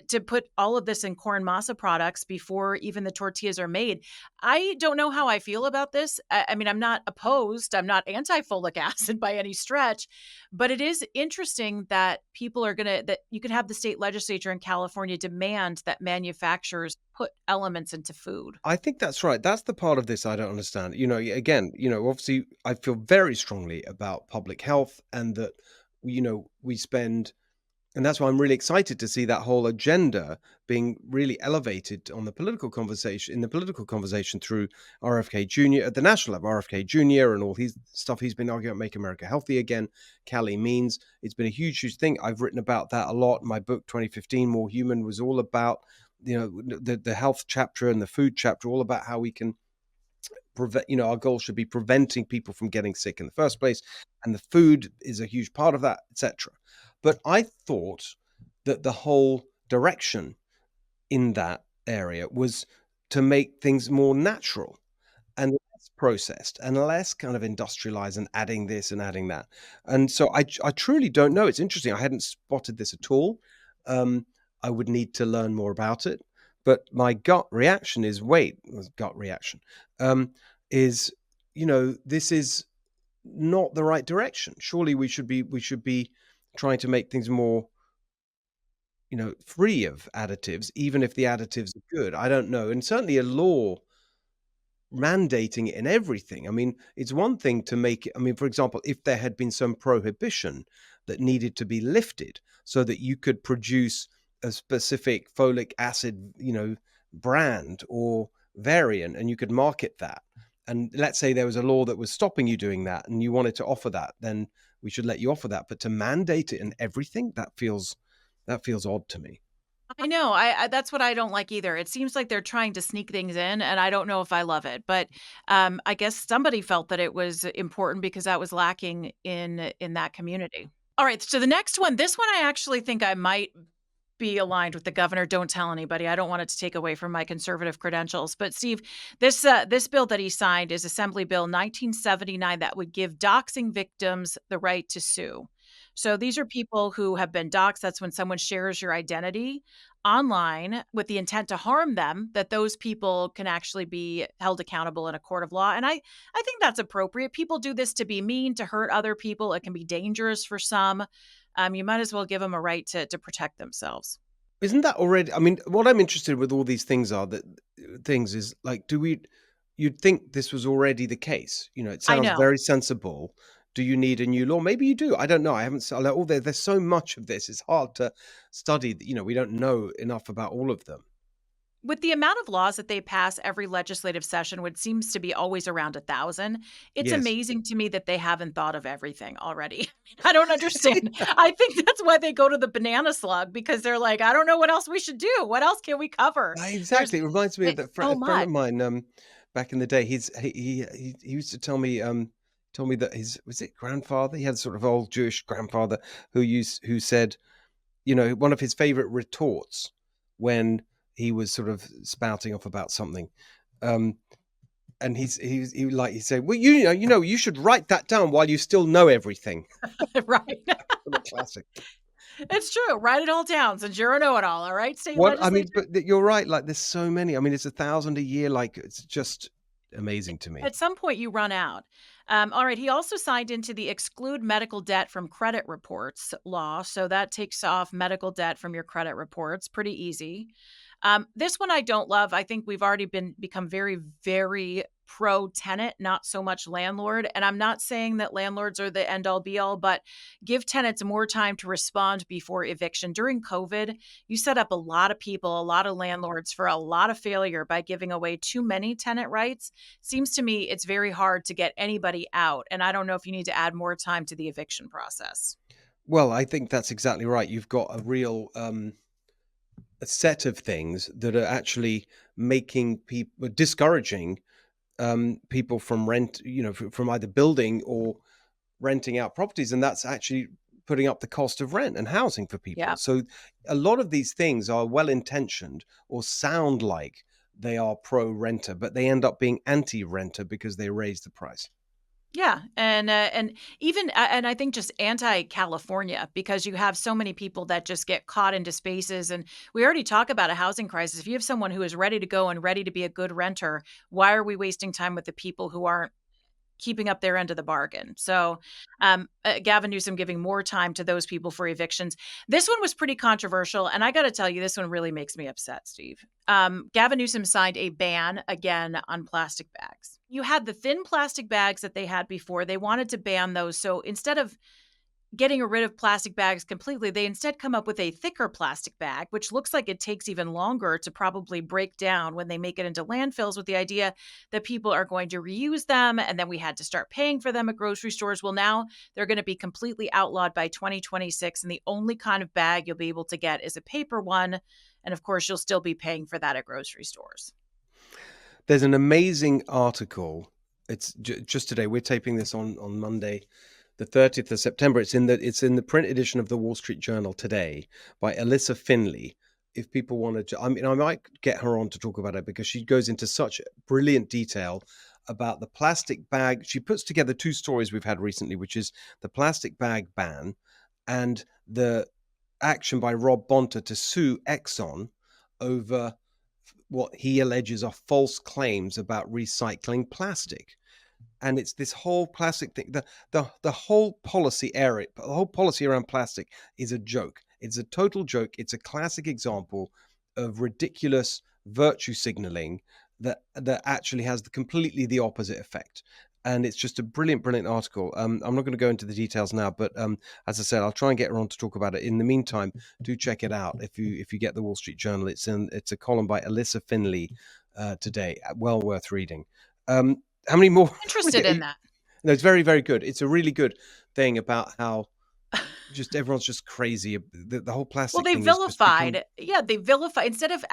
B: To put all of this in corn masa products before even the tortillas are made. I don't know how I feel about this. I mean, I'm not opposed. I'm not anti folic acid by any stretch, but it is interesting that people are going to, that you could have the state legislature in California demand that manufacturers put elements into food.
A: I think that's right. That's the part of this I don't understand. Again, obviously, I feel very strongly about public health and that, we spend, and that's why I'm really excited to see that whole agenda being really elevated on the political conversation through RFK Jr. at the national level, RFK Jr. and all his stuff he's been arguing about Make America Healthy Again. Cali Means. It's been a huge, huge thing. I've written about that a lot. My book, 2015, More Human, was all about, the health chapter and the food chapter, all about how we can prevent, our goal should be preventing people from getting sick in the first place. And the food is a huge part of that, etc. But I thought that the whole direction in that area was to make things more natural and less processed and less kind of industrialized and adding this and adding that. And so I truly don't know. It's interesting. I hadn't spotted this at all. I would need to learn more about it. But my gut reaction is gut reaction is, this is not the right direction. Surely we should be trying to make things more, free of additives, even if the additives are good. I don't know. And certainly a law mandating it in everything. I mean, it's one thing to make it, I mean, for example, if there had been some prohibition that needed to be lifted so that you could produce a specific folic acid, brand or variant and you could market that. And let's say there was a law that was stopping you doing that and you wanted to offer that, then we should let you offer that. But to mandate it in everything, that feels odd to me.
B: I know. I that's what I don't like either. It seems like they're trying to sneak things in, and I don't know if I love it. But I guess somebody felt that it was important because that was lacking in that community. All right. So the next one, this one, I actually think I might be aligned with the governor. Don't tell anybody. I don't want it to take away from my conservative credentials. But Steve, this bill that he signed is Assembly Bill 1979 that would give doxing victims the right to sue. So these are people who have been doxxed. That's when someone shares your identity online with the intent to harm them, that those people can actually be held accountable in a court of law. And I think that's appropriate. People do this to be mean, to hurt other people. It can be dangerous for some. You might as well give them a right to protect themselves.
A: Isn't that already? I mean, what I'm interested with all these things are that things is like, you'd think this was already the case. It
B: I
A: sounds
B: know.
A: very sensible. Do you need a new law? Maybe you do. I don't know. I haven't. Like, there's so much of this. It's hard to study. We don't know enough about all of them.
B: With the amount of laws that they pass every legislative session, which seems to be always around 1,000, it's
A: Yes.
B: amazing to me that they haven't thought of everything already. I don't understand. I think that's why they go to the banana slug because they're like, I don't know what else we should do. What else can we cover? There's
A: Exactly. It reminds me of
B: it's
A: that
B: so
A: a friend
B: much.
A: of mine back in the day. He used to tell me that his was it grandfather. He had sort of old Jewish grandfather who said, one of his favorite retorts when he was sort of spouting off about something. Um, and he said, well, you should write that down while you still know everything.
B: Right.
A: What a classic.
B: It's true. Write it all down since you're a know-it-all. All right, state
A: What I mean,
B: legislature.
A: but you're right. Like, there's so many. I mean, it's 1,000 a year. Like, it's just amazing to me.
B: At some point, you run out. All right. He also signed into the exclude medical debt from credit reports law. So that takes off medical debt from your credit reports. Pretty easy. This one I don't love. I think we've already become very, very pro tenant, not so much landlord. And I'm not saying that landlords are the end all be all, but give tenants more time to respond before eviction. During COVID, you set up a lot of people, a lot of landlords for a lot of failure by giving away too many tenant rights. Seems to me it's very hard to get anybody out. And I don't know if you need to add more time to the eviction process.
A: Well, I think that's exactly right. You've got a real a set of things that are actually making people discouraging people from from either building or renting out properties, and that's actually putting up the cost of rent and housing for people.
B: Yeah.
A: So a lot of these things are well intentioned or sound like they are pro renter, but they end up being anti renter because they raise the price.
B: Yeah, and even and I think just anti-California because you have so many people that just get caught into spaces, and we already talk about a housing crisis. If you have someone who is ready to go and ready to be a good renter, why are we wasting time with the people who aren't keeping up their end of the bargain? So, Gavin Newsom giving more time to those people for evictions. This one was pretty controversial, and I got to tell you, this one really makes me upset, Steve. Gavin Newsom signed a ban again on plastic bags. You had the thin plastic bags that they had before. They wanted to ban those. So instead of getting rid of plastic bags completely, they instead come up with a thicker plastic bag, which looks like it takes even longer to probably break down when they make it into landfills, with the idea that people are going to reuse them. And then we had to start paying for them at grocery stores. Well, now they're going to be completely outlawed by 2026. And the only kind of bag you'll be able to get is a paper one. And of course, you'll still be paying for that at grocery stores.
A: There's an amazing article. It's just today. We're taping this on Monday, the 30th of September. It's in the print edition of the Wall Street Journal today by Alyssa Finley. If people wanted to, I mean, I might get her on to talk about it because she goes into such brilliant detail about the plastic bag. She puts together two stories we've had recently, which is the plastic bag ban and the action by Rob Bonta to sue Exxon over what he alleges are false claims about recycling plastic. And it's this whole plastic thing. The whole policy area, the whole policy around plastic is a joke. It's a total joke. It's a classic example of ridiculous virtue signaling that actually has completely the opposite effect. And it's just a brilliant, brilliant article. I'm not going to go into the details now, but as I said, I'll try and get her on to talk about it. In the meantime, do check it out if you get the Wall Street Journal. It's a column by Alyssa Finley today. Well worth reading. How many more?
B: Interested in that.
A: No, it's very, very good. It's a really good thing about how just everyone's just crazy. The whole plastic
B: Well, they
A: thing is just
B: vilified. Yeah, they vilified instead of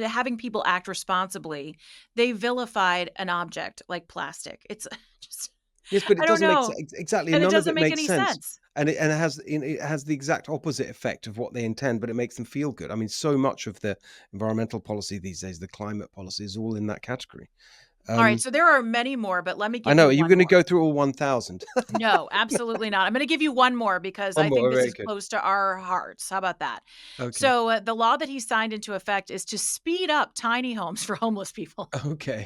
B: having people act responsibly. They vilified an object like plastic. It's just
A: yes, but
B: I
A: it
B: don't
A: doesn't make
B: know,
A: exactly.
B: and it
A: None of
B: doesn't
A: it
B: make
A: makes
B: any
A: sense,
B: sense.
A: and it has the exact opposite effect of what they intend, but it makes them feel good. I mean, so much of the environmental policy these days, the climate policy, is all in that category.
B: All right, so there are many more, but let me
A: I
B: give
A: know.
B: you
A: Are you
B: one
A: going to
B: more.
A: go through all 1,000?
B: No, absolutely not. I'm going to give you one more because
A: One
B: I think
A: more.
B: this
A: Very
B: is
A: good.
B: close to our hearts. How about that?
A: Okay.
B: So, the law that he signed into effect is to speed up tiny homes for homeless people.
A: Okay.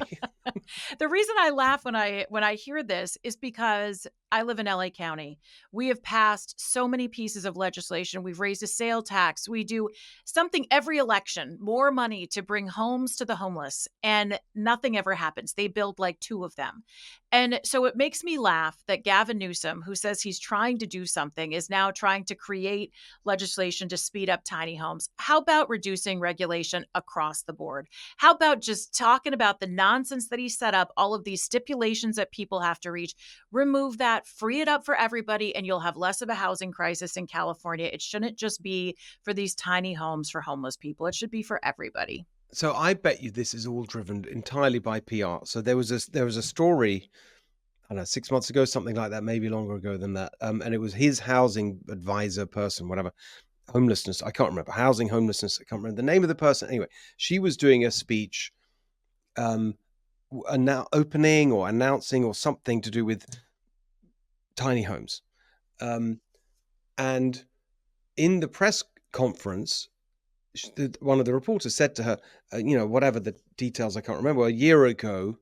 B: The reason I laugh when I hear this is because I live in LA County. We have passed so many pieces of legislation. We've raised a sale tax. We do something every election, more money to bring homes to the homeless, and nothing ever happens. They build like two of them. And so it makes me laugh that Gavin Newsom, who says he's trying to do something, is now trying to create legislation to speed up tiny homes. How about reducing regulation across the board? How about just talking about the nonsense that he set up, all of these stipulations that people have to reach? Remove that, free it up for everybody, and you'll have less of a housing crisis in California. It shouldn't just be for these tiny homes for homeless people. It should be for everybody.
A: So I bet you this is all driven entirely by PR. So there was a story, I don't know, 6 months ago, something like that, maybe longer ago than that. And it was his housing advisor person, whatever, homelessness. I can't remember homelessness. I can't remember the name of the person. Anyway, she was doing a speech, now opening or announcing or something to do with tiny homes. And in the press conference, one of the reporters said to her, whatever the details, I can't remember, a year ago,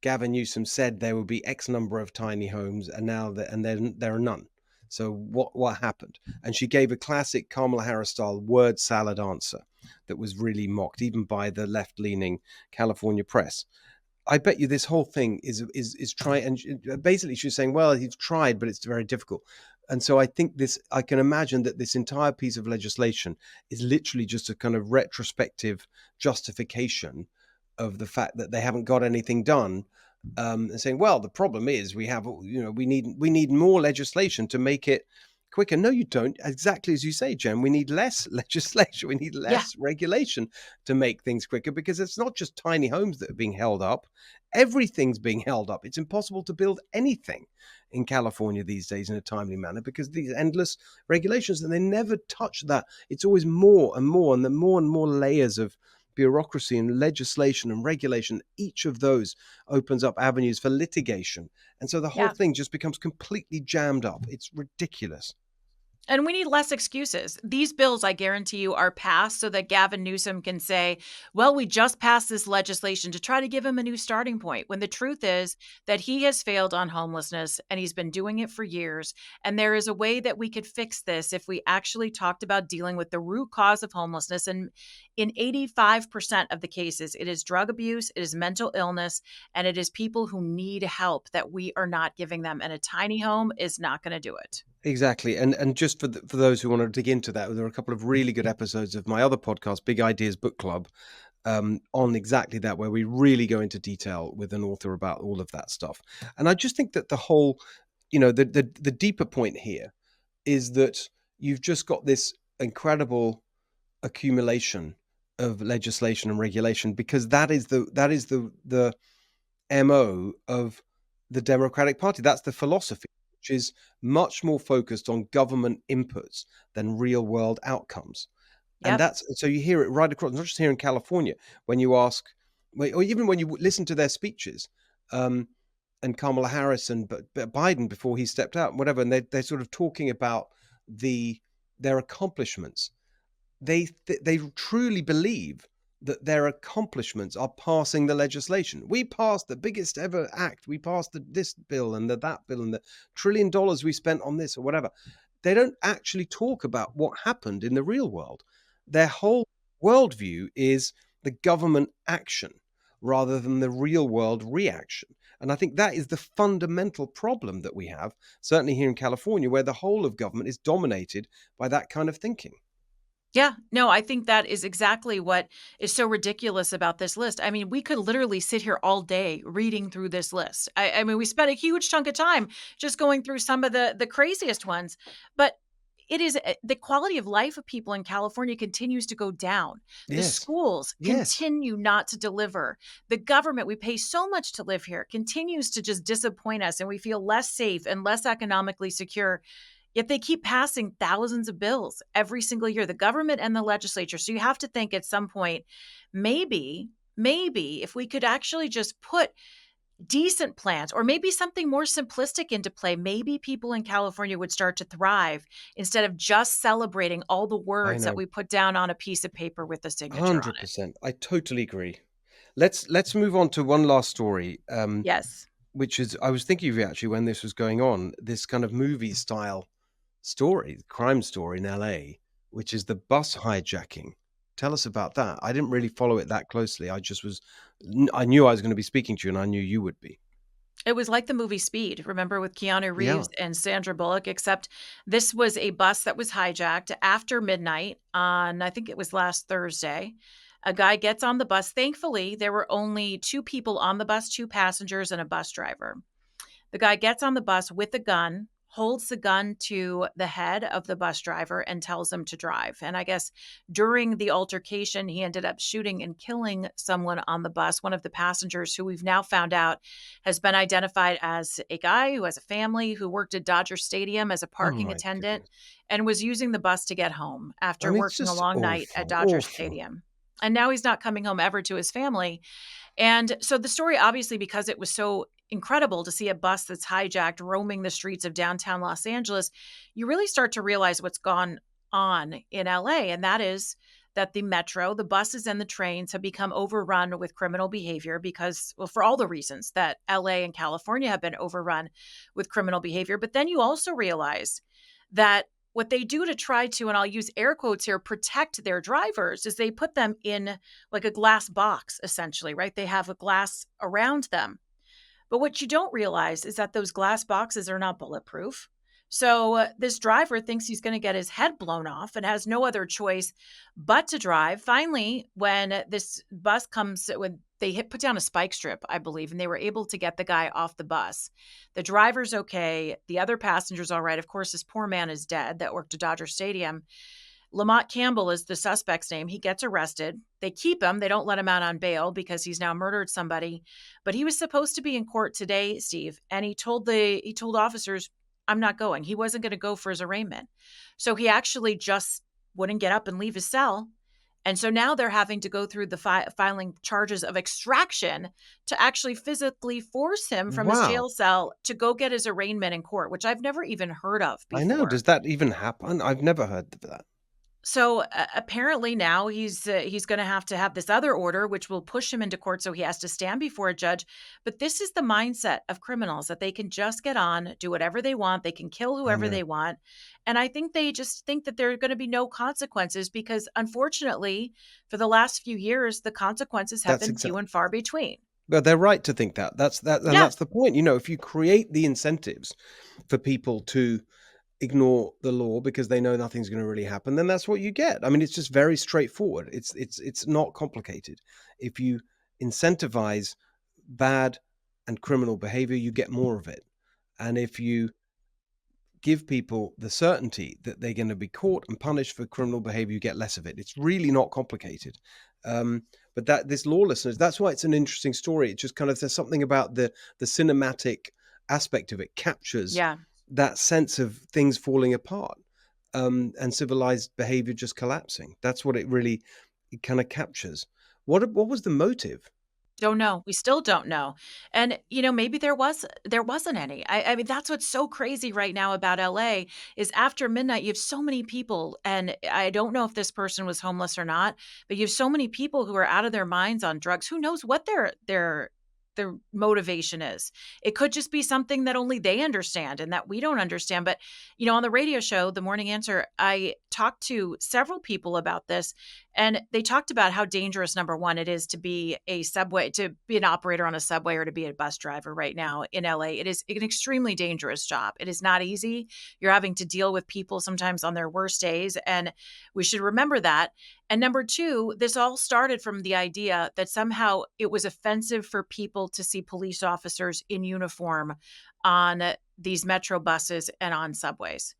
A: Gavin Newsom said there would be X number of tiny homes, and now there are none. So what happened? And she gave a classic Kamala Harris style word salad answer that was really mocked even by the left-leaning California press. I bet you this whole thing is trying, and basically she's saying, well, he's tried, but it's very difficult. And so I think I can imagine that this entire piece of legislation is literally just a kind of retrospective justification of the fact that they haven't got anything done, and saying, well, the problem is we need more legislation to make it quicker. No, you don't. Exactly as you say, Jen, we need less legislation. We need
B: Yeah.
A: less regulation to make things quicker, because it's not just tiny homes that are being held up. Everything's being held up. It's impossible to build anything in California these days in a timely manner because of these endless regulations, and they never touch that. It's always more and more, and the more and more layers of bureaucracy and legislation and regulation. Each of those opens up avenues for litigation. And so the whole
B: Yeah.
A: thing just becomes completely jammed up. It's ridiculous.
B: And we need less excuses. These bills, I guarantee you, are passed so that Gavin Newsom can say, well, we just passed this legislation to try to give him a new starting point. When the truth is that he has failed on homelessness and he's been doing it for years. And there is a way that we could fix this if we actually talked about dealing with the root cause of homelessness. And in 85% of the cases, it is drug abuse, it is mental illness, and it is people who need help that we are not giving them. And a tiny home is not going to do it.
A: Exactly. And just for those who want to dig into that, there are a couple of really good episodes of my other podcast, Big Ideas Book Club, on exactly that, where we really go into detail with an author about all of that stuff. And I just think that the whole, the deeper point here is that you've just got this incredible accumulation of legislation and regulation, because that is the MO of the Democratic Party. That's the philosophy, which is much more focused on government inputs than real world outcomes. And
B: Yep.
A: so you hear it right across, not just here in California, when you ask, or even when you listen to their speeches, and Kamala Harris and Biden before he stepped out, whatever, and they're sort of talking about their accomplishments. They truly believe that their accomplishments are passing the legislation. We passed the biggest ever act. We passed this bill and that bill and the $1 trillion we spent on this or whatever. They don't actually talk about what happened in the real world. Their whole worldview is the government action rather than the real world reaction. And I think that is the fundamental problem that we have, certainly here in California, where the whole of government is dominated by that kind of thinking.
B: Yeah, no, I think that is exactly what is so ridiculous about this list. I mean, we could literally sit here all day reading through this list. I mean, we spent a huge chunk of time just going through some of the craziest ones, but it is the quality of life of people in California continues to go down. The
A: Yes.
B: schools
A: Yes.
B: continue not to deliver. The government, we pay so much to live here, continues to just disappoint us, and we feel less safe and less economically secure. Yet they keep passing thousands of bills every single year, the government and the legislature. So you have to think at some point, maybe if we could actually just put decent plans or maybe something more simplistic into play, maybe people in California would start to thrive instead of just celebrating all the
A: I
B: words that
A: know.
B: we put down on a piece of paper with a signature on it.
A: 100%. I totally agree. Let's move on to one last story,
B: Yes.
A: which is, I was thinking of you actually when this was going on, this kind of movie style story, crime story in LA, which is the bus hijacking. Tell us about that. I didn't really follow it that closely. I knew I was going to be speaking to you, and I knew you would be.
B: It was like the movie Speed, remember, with Keanu
A: Yeah.
B: Reeves and Sandra Bullock, except this was a bus that was hijacked after midnight on, I think it was last Thursday. A guy gets on the bus. Thankfully, there were only two people on the bus, two passengers and a bus driver. The guy gets on the bus with a gun, holds the gun to the head of the bus driver and tells him to drive. And I guess during the altercation, he ended up shooting and killing someone on the bus, one of the passengers who we've now found out has been identified as a guy who has a family, who worked at Dodger Stadium as a
A: Oh
B: parking
A: my
B: attendant
A: goodness.
B: and was using the bus to get home
A: I
B: after
A: mean, it's
B: working a
A: just
B: long night at
A: awful,
B: Dodger
A: awful.
B: Stadium. And now he's not coming home ever to his family. And so the story, obviously, because it was so incredible to see a bus that's hijacked roaming the streets of downtown Los Angeles, you really start to realize what's gone on in LA. And that is that the metro, the buses and the trains have become overrun with criminal behavior because, well, for all the reasons that LA and California have been overrun with criminal behavior. But then you also realize that what they do to try to, and I'll use air quotes here, protect their drivers is they put them in like a glass box, essentially, right? They have a glass around them. But what you don't realize is that those glass boxes are not bulletproof. So this driver thinks he's going to get his head blown off and has no other choice but to drive. Finally, when this bus comes, when put down a spike strip, I believe, and they were able to get the guy off the bus. The driver's okay. The other passenger's all right. Of course, this poor man is dead that worked at Dodger Stadium. Lamont Campbell is the suspect's name. He gets arrested. They keep him. They don't let him out on bail because he's now murdered somebody. But he was supposed to be in court today, Steve, and he told officers, "I'm not going." He wasn't going to go for his arraignment. So he actually just wouldn't get up and leave his cell. And so now they're having to go through the filing charges of extraction to actually physically force him from his
A: Wow.
B: jail cell to go get his arraignment in court, which I've never even heard of
A: I know.
B: before.
A: Does that even happen? I've never heard of that.
B: So apparently now he's going to have this other order, which will push him into court. So he has to stand before a judge. But this is the mindset of criminals, that they can just get on, do whatever they want. They can kill
A: I
B: whoever
A: know.
B: they want. And I think they just think that there are going to be no consequences because, unfortunately, for the last few years, the consequences have
A: That's
B: been few
A: exactly.
B: and far between.
A: But they're right to think that. And
B: Yeah.
A: that's the point. If you create the incentives for people to ignore the law because they know nothing's going to really happen, then that's what you get. I mean, it's just very straightforward. It's not complicated. If you incentivize bad and criminal behavior, you get more of it. And if you give people the certainty that they're going to be caught and punished for criminal behavior, you get less of it. It's really not complicated. But that this lawlessness, that's why it's an interesting story. It just kind of, there's something about the cinematic aspect of it captures
B: Yeah.
A: that sense of things falling apart, and civilized behavior just collapsing. That's what it kind of captures. What was the motive?
B: Don't know. We still don't know. And, maybe there wasn't any. I mean, that's what's so crazy right now about LA is after midnight, you have so many people. And I don't know if this person was homeless or not, but you have so many people who are out of their minds on drugs. Who knows what their motivation is. It could just be something that only they understand and that we don't understand. But, on the radio show, The Morning Answer, I talked to several people about this, and they talked about how dangerous, number one, it is to be to be an operator on a subway or to be a bus driver right now in LA. It is an extremely dangerous job. It is not easy. You're having to deal with people sometimes on their worst days. And we should remember that. And number two, this all started from the idea that somehow it was offensive for people to see police officers in uniform on these metro buses and on subways.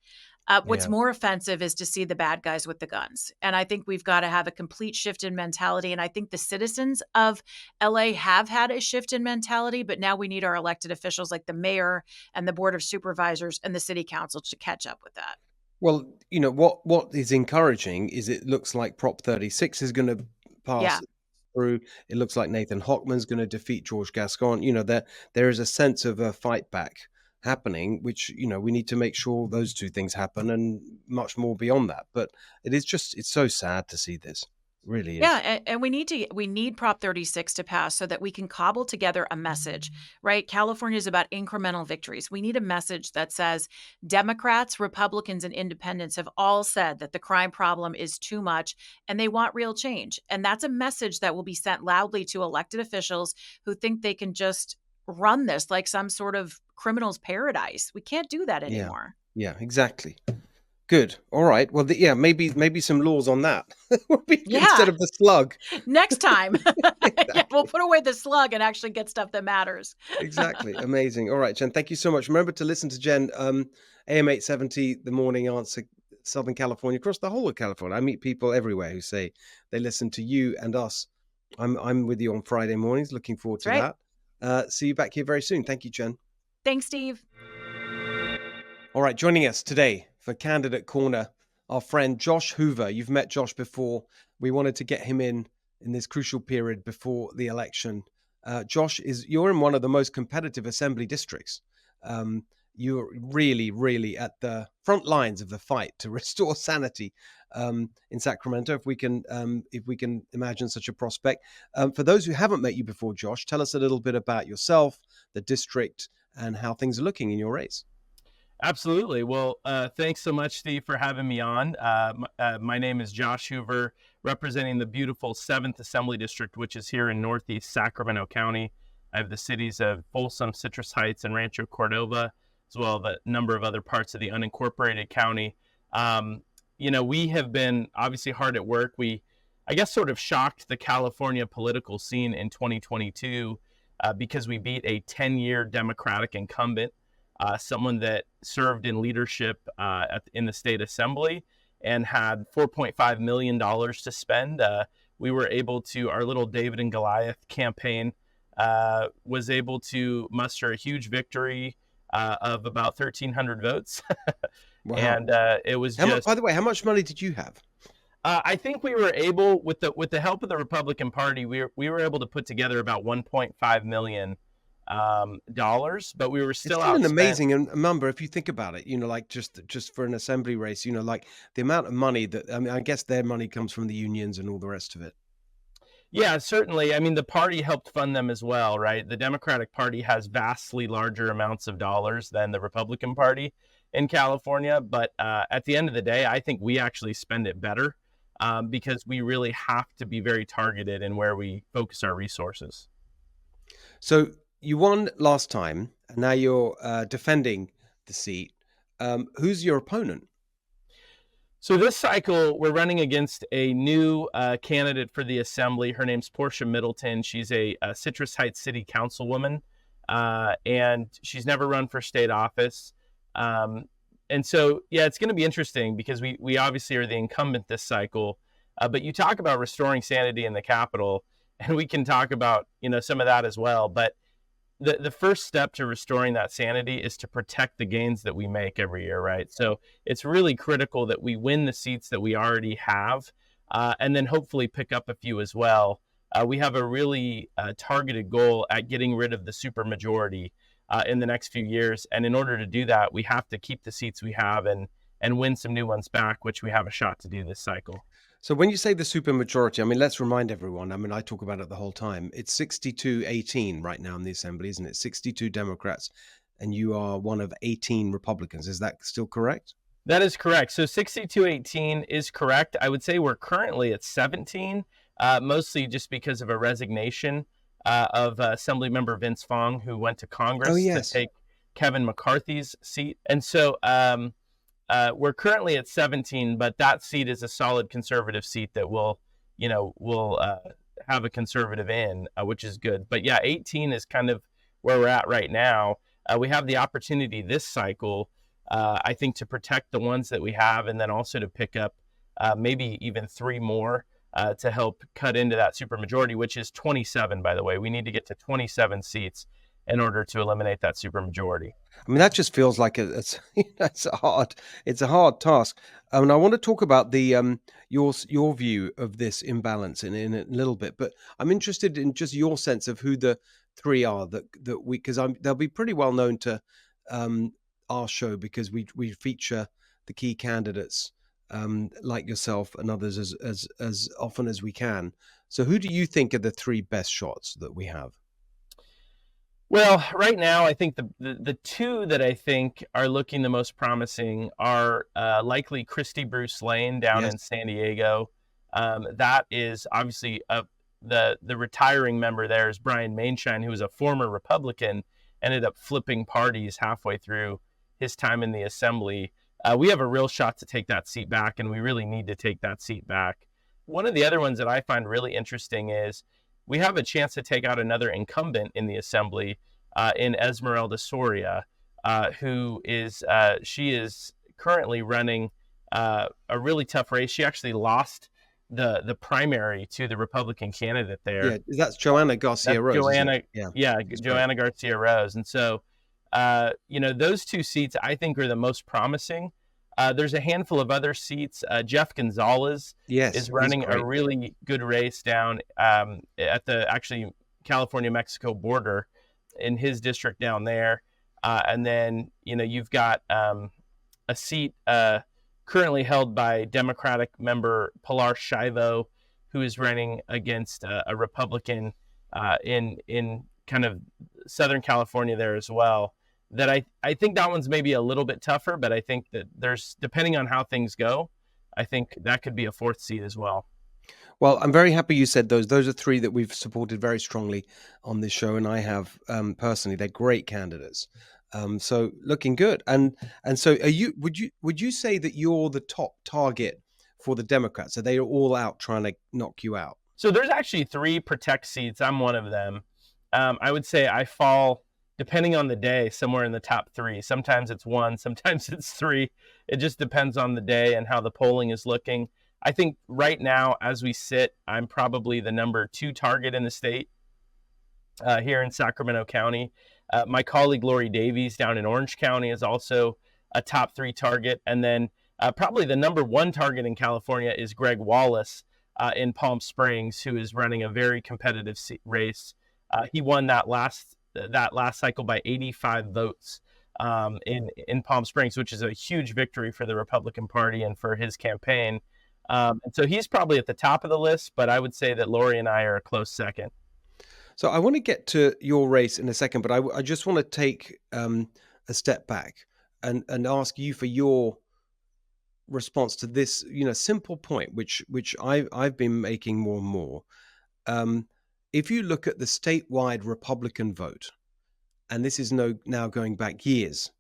B: What's
A: Yeah.
B: more offensive is to see the bad guys with the guns. And I think we've got to have a complete shift in mentality. And I think the citizens of LA have had a shift in mentality, but now we need our elected officials like the mayor and the board of supervisors and the city council to catch up with that.
A: Well, what is encouraging is it looks like Prop 36 is going to pass
B: Yeah.
A: through. It looks like Nathan Hochman's going to defeat George Gascon. There is a sense of a fight back happening, which we need to make sure those two things happen, and much more beyond that. But it's so sad to see this. It really is.
B: Yeah, and we need Prop 36 to pass so that we can cobble together a message, right? California is about incremental victories. We need a message that says Democrats, Republicans, and independents have all said that the crime problem is too much and they want real change. And that's a message that will be sent loudly to elected officials who think they can just run this like some sort of criminal's paradise. We can't do that anymore.
A: Yeah, exactly. Good. All right. Well, maybe some laws on that would be
B: Yeah.
A: instead of the slug.
B: Next time.
A: Exactly.
B: Yeah, we'll put away the slug and actually get stuff that matters.
A: Exactly. Amazing. All right, Jen. Thank you so much. Remember to listen to Jen, AM 870, The Morning Answer, Southern California, across the whole of California. I meet people everywhere who say they listen to you and us. I'm with you on Friday mornings. Looking forward to
B: That's
A: that. See you back here very soon. Thank you, Jen.
B: Thanks, Steve.
A: All right, joining us today for Candidate Corner, our friend Josh Hoover. You've met Josh before. We wanted to get him in this crucial period before the election. Josh, you're in one of the most competitive assembly districts. You're really, really at the front lines of the fight to restore sanity in Sacramento, if we can imagine such a prospect. For those who haven't met you before, Josh, tell us a little bit about yourself, the district, and how things are looking in your race.
C: Absolutely. Well, thanks so much, Steve, for having me on. My name is Josh Hoover, representing the beautiful 7th Assembly District, which is here in Northeast Sacramento County. I have the cities of Folsom, Citrus Heights, and Rancho Cordova, as well as a number of other parts of the unincorporated county. We have been obviously hard at work. We I guess, sort of shocked the California political scene in 2022 because we beat a 10-year Democratic incumbent, someone that served in leadership in the state assembly and had $4.5 million to spend. We were able to, our little David and Goliath campaign was able to muster a huge victory of about 1,300 votes.
A: Wow.
C: And it was
A: by the way, how much money did you have?
C: I think we were able, with the help of the Republican Party, we were able to put together about $1.5 million dollars, but we were still
A: It's still an
C: outspent.
A: amazing number if you think about it. Like just for an assembly race, like the amount of money that, I mean, I guess their money comes from the unions and all the rest of it.
C: Yeah, certainly. I mean, the party helped fund them as well, right? The Democratic Party has vastly larger amounts of dollars than the Republican Party in California. But at the end of the day, I think we actually spend it better because we really have to be very targeted in where we focus our resources.
A: So you won last time, and now you're defending the seat. Who's your opponent?
C: So this cycle, we're running against a new candidate for the assembly. Her name's Portia Middleton. She's a Citrus Heights City Councilwoman, and she's never run for state office. And so, yeah, it's going to be interesting because we obviously are the incumbent this cycle. But you talk about restoring sanity in the Capitol, and we can talk about, some of that as well. But the first step to restoring that sanity is to protect the gains that we make every year, right? So it's really critical that we win the seats that we already have, and then hopefully pick up a few as well. We have a really targeted goal at getting rid of the supermajority in the next few years. And in order to do that, we have to keep the seats we have and win some new ones back, which we have a shot to do this cycle.
A: So when you say the supermajority, I mean, let's remind everyone, I mean, I talk about it the whole time. It's 62-18 right now in the assembly, isn't it? 62 Democrats, and you are one of 18 Republicans. Is that still correct?
C: That is correct. So 62-18 is correct. I would say we're currently at 17, mostly just because of a resignation of Assemblymember Vince Fong, who went to Congress to take Kevin McCarthy's seat. And so we're currently at 17, but that seat is a solid conservative seat that we'll have a conservative in, which is good. But yeah, 18 is kind of where we're at right now. We have the opportunity this cycle, I think, to protect the ones that we have, and then also to pick up maybe even 3 more to help cut into that supermajority, which is 27, by the way. We need to get to 27 seats in order to eliminate that supermajority.
A: I mean, that just feels like it's a hard task. And I want to talk about the your view of this imbalance in a little bit, but I'm interested in just your sense of who the 3 are that we, because they'll be pretty well known to our show because we feature the key candidates like yourself and others as often as we can. So who do you think are the 3 best shots that we have?
C: Well, right now, I think the 2 that I think are looking the most promising are likely Christy Bruce Lane down in San Diego. That is obviously the retiring member there is Brian Mainshine, who was a former Republican, ended up flipping parties halfway through his time in the assembly. We have a real shot to take that seat back, and we really need to take that seat back. One of the other ones that I find really interesting is we have a chance to take out another incumbent in the assembly in Esmeralda Soria, who is she is currently running a really tough race. She actually lost the primary to the Republican candidate there.
A: Yeah, that's Joanna Garcia Rose.
C: Joanna Garcia Rose. And so, those 2 seats I think are the most promising. There's a handful of other seats. Jeff Gonzalez is running a really good race down at the actually California-Mexico border in his district down there. And then, you've got a seat currently held by Democratic member Pilar Shivo, who is running against a Republican in kind of Southern California there as well. That I think that one's maybe a little bit tougher, but I think that there's, depending on how things go, I think that could be a 4th seat as well.
A: Well, I'm very happy you said those. Those are 3 that we've supported very strongly on this show, and I have personally. They're great candidates. So looking good. And so, would you say that you're the top target for the Democrats? Are they all out trying to knock you out?
C: So there's actually 3 protect seats. I'm one of them. I would say I fall, depending on the day, somewhere in the top 3. Sometimes it's 1, sometimes it's 3. It just depends on the day and how the polling is looking. I think right now, as we sit, I'm probably the number 2 target in the state here in Sacramento County. My colleague Lori Davies down in Orange County is also a top 3 target. And then probably the number 1 target in California is Greg Wallace in Palm Springs, who is running a very competitive race. He won that last cycle by 85 votes in Palm Springs, which is a huge victory for the Republican Party and for his campaign. And so he's probably at the top of the list, but I would say that Lori and I are a close second.
A: So I want to get to your race in a second, but I just want to take a step back and ask you for your response to this, simple point, which I've been making more and more. If you look at the statewide Republican vote, and this is now going back years,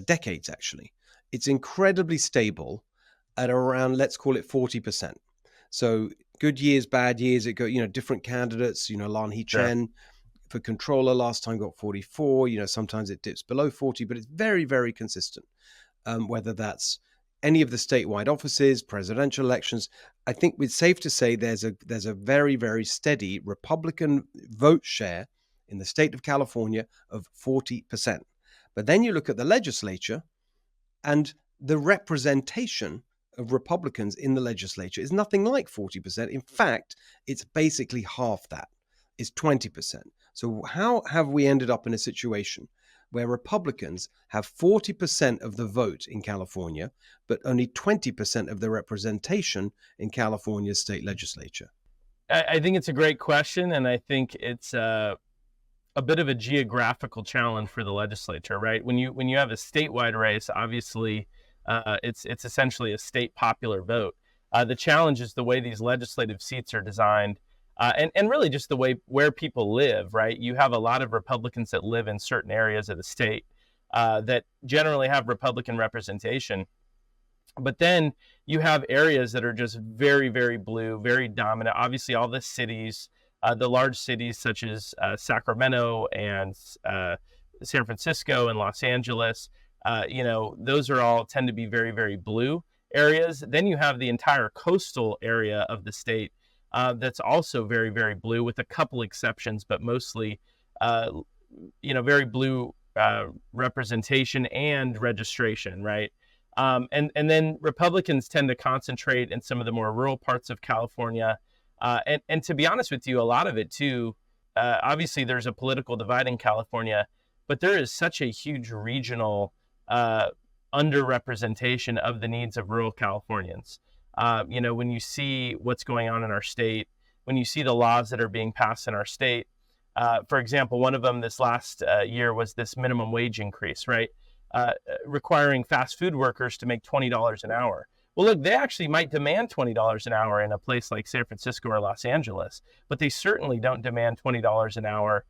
A: decades actually, it's incredibly stable at around, let's call it 40%. So good years, bad years, it go, different candidates, Lan Hee Chen for controller last time got 44, sometimes it dips below 40, but it's very, very consistent. Whether that's any of the statewide offices, presidential elections, I think it's safe to say there's a very, very steady Republican vote share in the state of California of 40%. But then you look at the legislature, and the representation of Republicans in the legislature is nothing like 40%. In fact, it's basically half that. It's 20%. So how have we ended up in a situation where Republicans have 40% of the vote in California, but only 20% of the representation in California's state legislature?
C: I think it's a great question, and I think it's a bit of a geographical challenge for the legislature, right? When you have a statewide race, obviously it's essentially a state popular vote. The challenge is the way these legislative seats are designed, and really just the way where people live, right? You have a lot of Republicans that live in certain areas of the state that generally have Republican representation. But then you have areas that are just very, very blue, very dominant. Obviously, all the cities, the large cities such as Sacramento and San Francisco and Los Angeles, those are all tend to be very, very blue areas. Then you have the entire coastal area of the state that's also very, very blue, with a couple exceptions, but mostly, very blue representation and registration, right? And then Republicans tend to concentrate in some of the more rural parts of California. And to be honest with you, a lot of it too, obviously there's a political divide in California, but there is such a huge regional underrepresentation of the needs of rural Californians. When you see what's going on in our state, when you see the laws that are being passed in our state, for example, one of them this last year was this minimum wage increase, right? Requiring fast food workers to make $20 an hour. Well, look, they actually might demand $20 an hour in a place like San Francisco or Los Angeles, but they certainly don't demand $20 an hour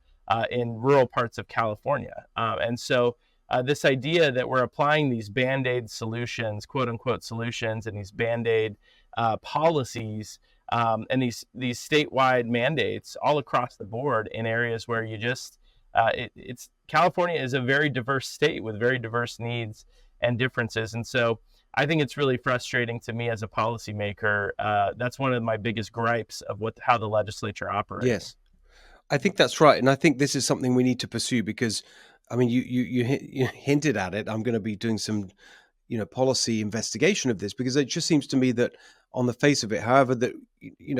C: in rural parts of California. And so this idea that we're applying these Band-Aid solutions, quote unquote solutions, and these Band-Aid policies and these statewide mandates all across the board in areas where you just, it's California is a very diverse state with very diverse needs and differences. And so I think it's really frustrating to me as a policymaker. That's one of my biggest gripes of how the legislature operates.
A: Yes, I think that's right. And I think this is something we need to pursue because, I mean, you hinted at it. I'm going to be doing some, policy investigation of this because it just seems to me that on the face of it, however, that,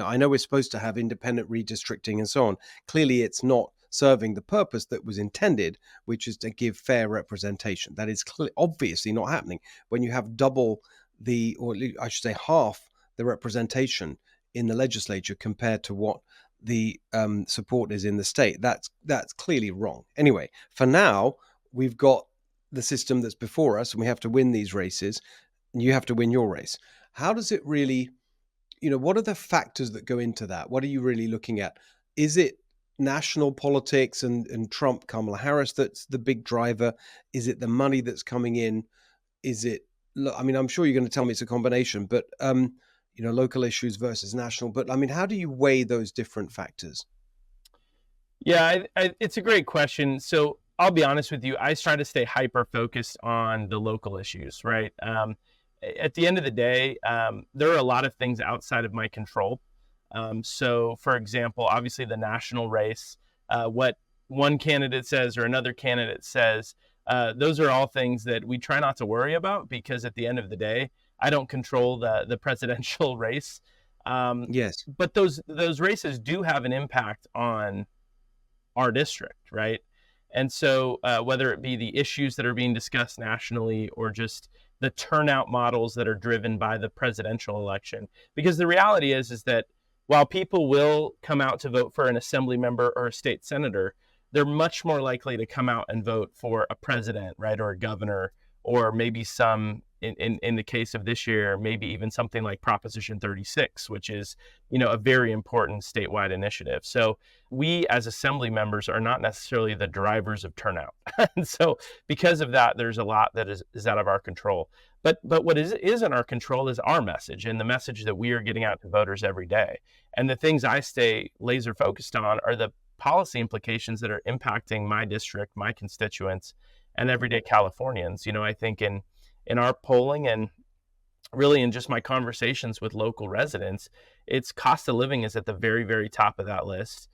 A: I know we're supposed to have independent redistricting and so on. Clearly, it's not serving the purpose that was intended, which is to give fair representation. That is obviously not happening when you have double or I should say half the representation in the legislature compared to what the support is in the state. That's clearly wrong. Anyway, for now, we've got the system that's before us and we have to win these races and you have to win your race. How does it really, what are the factors that go into that? What are you really looking at? Is it national politics and Trump, Kamala Harris that's the big driver? Is it the money that's coming in? Is it, I'm sure you're going to tell me it's a combination, but local issues versus national. But I mean, how do you weigh those different factors?
C: Yeah, it's a great question. So I'll be honest with you. I try to stay hyper focused on the local issues, right? At the end of the day, there are a lot of things outside of my control. So, for example, obviously the national race, what one candidate says or another candidate says, those are all things that we try not to worry about because at the end of the day, I don't control the presidential race.
A: Yes.
C: But those races do have an impact on our district, right? And so, whether it be the issues that are being discussed nationally or just the turnout models that are driven by the presidential election, because the reality is that while people will come out to vote for an assembly member or a state senator, they're much more likely to come out and vote for a president, right, or a governor, or maybe some in the case of this year, maybe even something like Proposition 36, which is, a very important statewide initiative. So we as assembly members are not necessarily the drivers of turnout. And so because of that, there's a lot that is out of our control. But what is in our control is our message and the message that we are getting out to voters every day. And the things I stay laser focused on are the policy implications that are impacting my district, my constituents, and everyday Californians. I think in our polling and really in just my conversations with local residents, it's cost of living is at the very, very top of that list.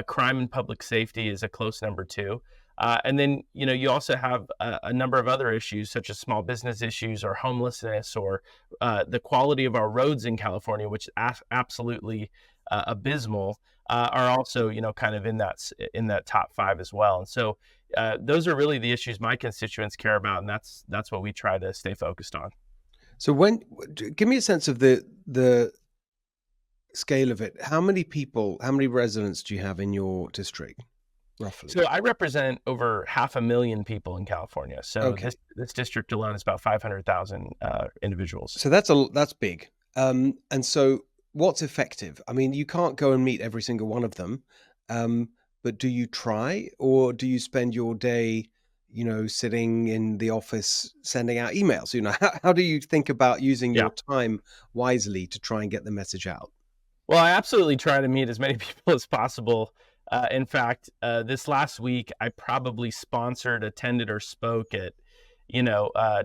C: Crime and public safety is a close number two. And then, you also have a number of other issues such as small business issues or homelessness or the quality of our roads in California, which is absolutely abysmal, are also, kind of in that top five as well. And so those are really the issues my constituents care about. And that's what we try to stay focused on.
A: So give me a sense of the scale of it. How many residents do you have in your district, roughly?
C: So I represent over 500,000 people in California. So
A: Okay.
C: this district alone is about 500,000 individuals.
A: So that's big. And so what's effective? I mean, you can't go and meet every single one of them, but do you try, or do you spend your day, sitting in the office sending out emails? How do you think about using your time wisely to try and get the message out?
C: Well, I absolutely try to meet as many people as possible. In fact, this last week, I probably sponsored, attended, or spoke at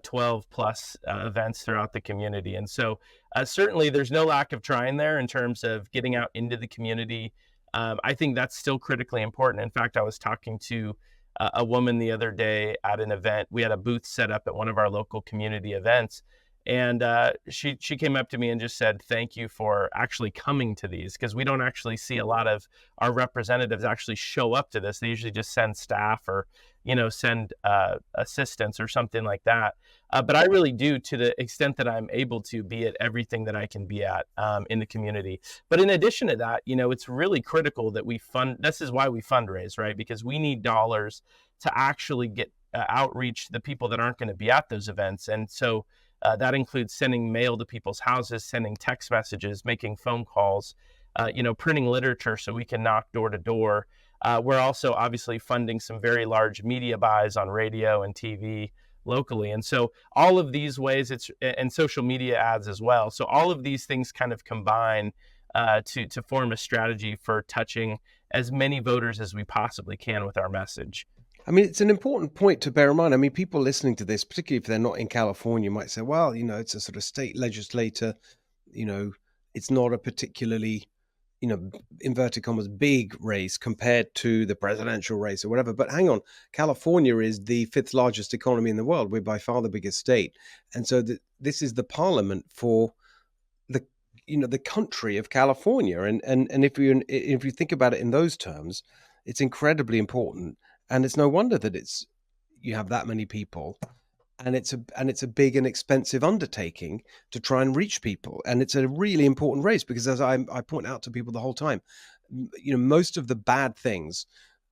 C: 12 plus events throughout the community. And so certainly there's no lack of trying there in terms of getting out into the community. I think that's still critically important. In fact, I was talking to a woman the other day at an event. We had a booth set up at one of our local community events. And she came up to me and just said, thank you for actually coming to these, because we don't actually see a lot of our representatives actually show up to this. They usually just send staff or, send assistants or something like that. But I really do, to the extent that I'm able to, be at everything that I can be at in the community. But in addition to that, it's really critical that we fund. This is why we fundraise, right? Because we need dollars to actually get outreach to the people that aren't going to be at those events. And so that includes sending mail to people's houses, sending text messages, making phone calls, printing literature so we can knock door to door. We're also obviously funding some very large media buys on radio and TV locally. And so all of these ways, and social media ads as well. So all of these things kind of combine to form a strategy for touching as many voters as we possibly can with our message.
A: I mean, it's an important point to bear in mind. I mean, people listening to this, particularly if they're not in California, might say, well, it's a sort of state legislator, it's not a particularly, inverted commas, big race compared to the presidential race or whatever. But hang on, California is the fifth largest economy in the world. We're by far the biggest state. And so this is the parliament for the country of California. And if you think about it in those terms, it's incredibly important. And it's no wonder that you have that many people, and it's a big and expensive undertaking to try and reach people. And it's a really important race because, as I point out to people the whole time, most of the bad things,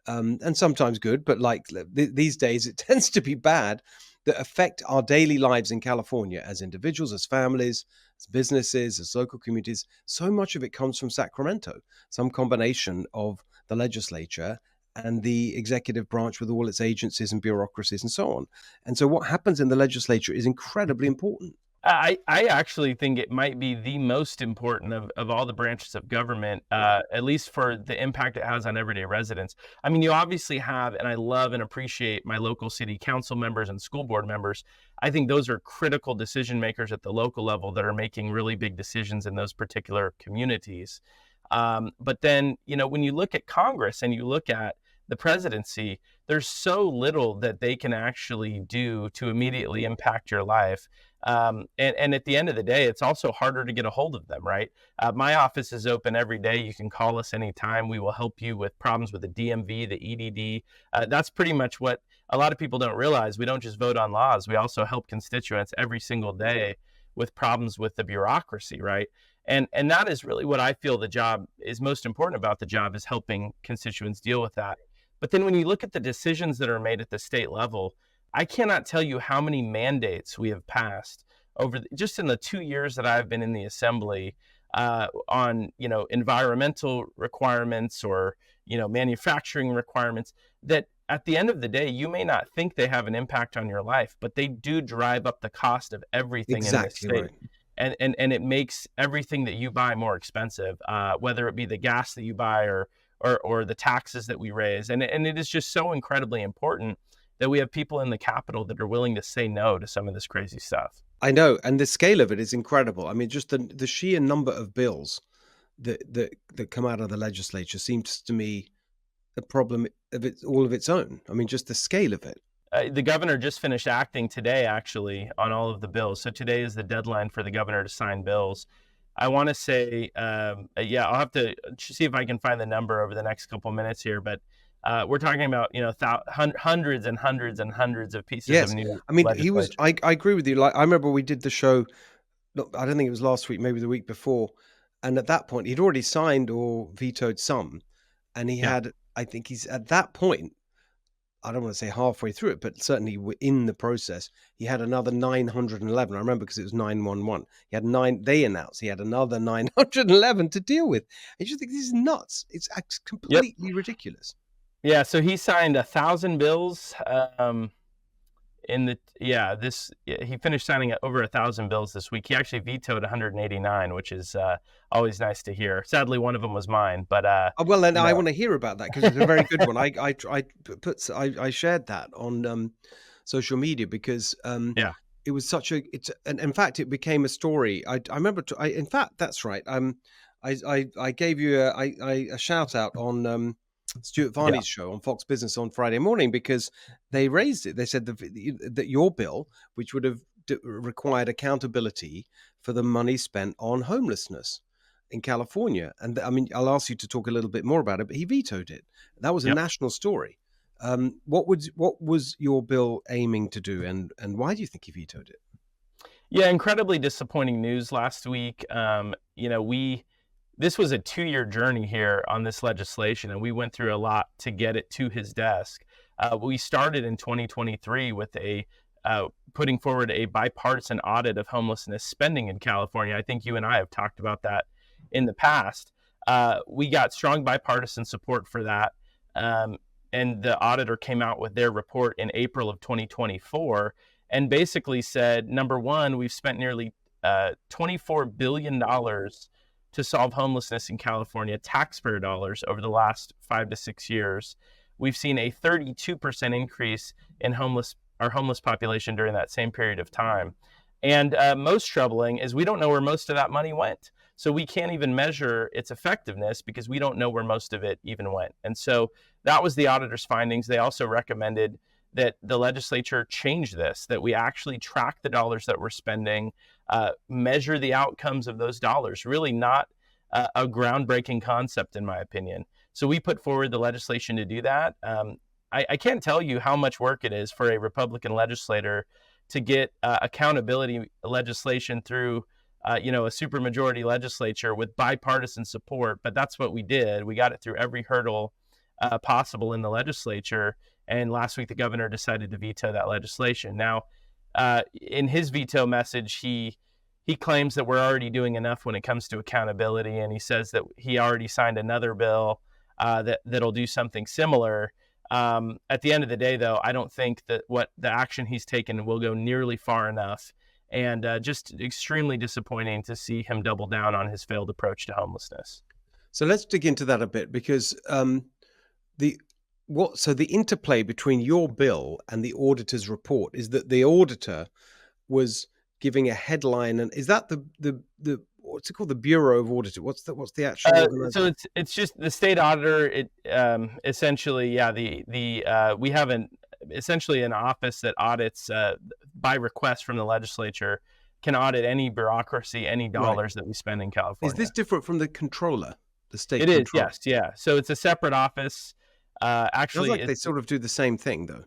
A: and sometimes good, but like these days it tends to be bad, that affect our daily lives in California as individuals, as families, as businesses, as local communities. So much of it comes from Sacramento, some combination of the legislature and the executive branch with all its agencies and bureaucracies and so on. And so what happens in the legislature is incredibly important.
C: I actually think it might be the most important of all the branches of government, at least for the impact it has on everyday residents. I mean, you obviously have, and I love and appreciate my local city council members and school board members. I think those are critical decision makers at the local level that are making really big decisions in those particular communities. But then, when you look at Congress and you look at the presidency, there's so little that they can actually do to immediately impact your life. And at the end of the day, it's also harder to get a hold of them, right? My office is open every day. You can call us anytime. We will help you with problems with the DMV, the EDD. That's pretty much what a lot of people don't realize. We don't just vote on laws. We also help constituents every single day with problems with the bureaucracy, right? And that is really what I feel the job is most important about the job, is helping constituents deal with that. But then when you look at the decisions that are made at the state level, I cannot tell you how many mandates we have passed just in the 2 years that I've been in the assembly, on environmental requirements or manufacturing requirements, that at the end of the day you may not think they have an impact on your life, but they do drive up the cost of everything in this
A: Exactly
C: state.
A: right.
C: And it makes everything that you buy more expensive, whether it be the gas that you buy or the taxes that we raise. And it is just so incredibly important that we have people in the Capitol that are willing to say no to some of this crazy stuff.
A: I know, and the scale of it is incredible. I mean, just the sheer number of bills that come out of the legislature seems to me a problem of its all of its own. I mean, just the scale of it.
C: The governor just finished acting today, actually, on all of the bills. So today is the deadline for the governor to sign bills. I want to say, yeah, I'll have to see if I can find the number over the next couple minutes here, but we're talking about hundreds and hundreds and hundreds of pieces
A: Yes,
C: of new
A: I mean, he was.
C: legislation.
A: I agree with you. Like, I remember we did the show. I don't think it was last week, maybe the week before, and at that point, he'd already signed or vetoed some, and he
C: Yeah.
A: had. I think he's at that point. I don't want to say halfway through it, but certainly in the process, he had another 911. I remember because it was 911. He had nine. They announced he had another 911 to deal with. I just think this is nuts. It's
C: Yep.
A: completely ridiculous.
C: Yeah. So he signed 1,000 bills. He finished signing over 1,000 bills this week. He actually vetoed 189, which is always nice to hear. Sadly, one of them was mine, but
A: Well, then I
C: no.
A: want to hear about that because it's a very good one. I shared that on social media because
C: Yeah.
A: it was and in fact it became a story. I remember. In fact, that's right. I gave you a shout out on Stuart
C: Yeah.
A: Varney's show on Fox Business on Friday morning because they raised it. They said that your bill, which would have required accountability for the money spent on homelessness in California, and I mean, I'll ask you to talk a little bit more about it, but he vetoed it. That was a
C: Yep.
A: national story. What was your bill aiming to do, and why do you think he vetoed it?
C: Yeah, incredibly disappointing news last week. This was a 2-year journey here on this legislation, and we went through a lot to get it to his desk. We started in 2023 with putting forward a bipartisan audit of homelessness spending in California. I think you and I have talked about that in the past. We got strong bipartisan support for that. And the auditor came out with their report in April of 2024 and basically said, number one, we've spent nearly $24 billion to solve homelessness in California, taxpayer dollars, over the last 5 to 6 years. We've seen a 32% increase in our homeless population during that same period of time. And most troubling is we don't know where most of that money went. So we can't even measure its effectiveness because we don't know where most of it even went. And so that was the auditor's findings. They also recommended that the legislature change this, that we actually track the dollars that we're spending, measure the outcomes of those dollars. Really not a groundbreaking concept, in my opinion. So we put forward the legislation to do that. I can't tell you how much work it is for a Republican legislator to get accountability legislation through a supermajority legislature with bipartisan support, but that's what we did. We got it through every hurdle possible in the legislature, and last week the governor decided to veto that legislation. Now, in his veto message, he claims that we're already doing enough when it comes to accountability, and he says that he already signed another bill that'll do something similar. At the end of the day, though, I don't think that what the action he's taken will go nearly far enough. and just extremely disappointing to see him double down on his failed approach to homelessness.
A: So let's dig into that a bit, because the interplay between your bill and the auditor's report is that the auditor was giving a headline, and is that the what's it called, the Bureau of Auditor? What's the actual organization?
C: So it's just the state auditor. It essentially, yeah, we have essentially an office that audits by request from the legislature, can audit any bureaucracy, any dollars that we spend in California.
A: Is this different from the controller, the state
C: It
A: controller?
C: is, yes, yeah. So it's a separate office. Actually,
A: Feels like they sort of do the same thing, though.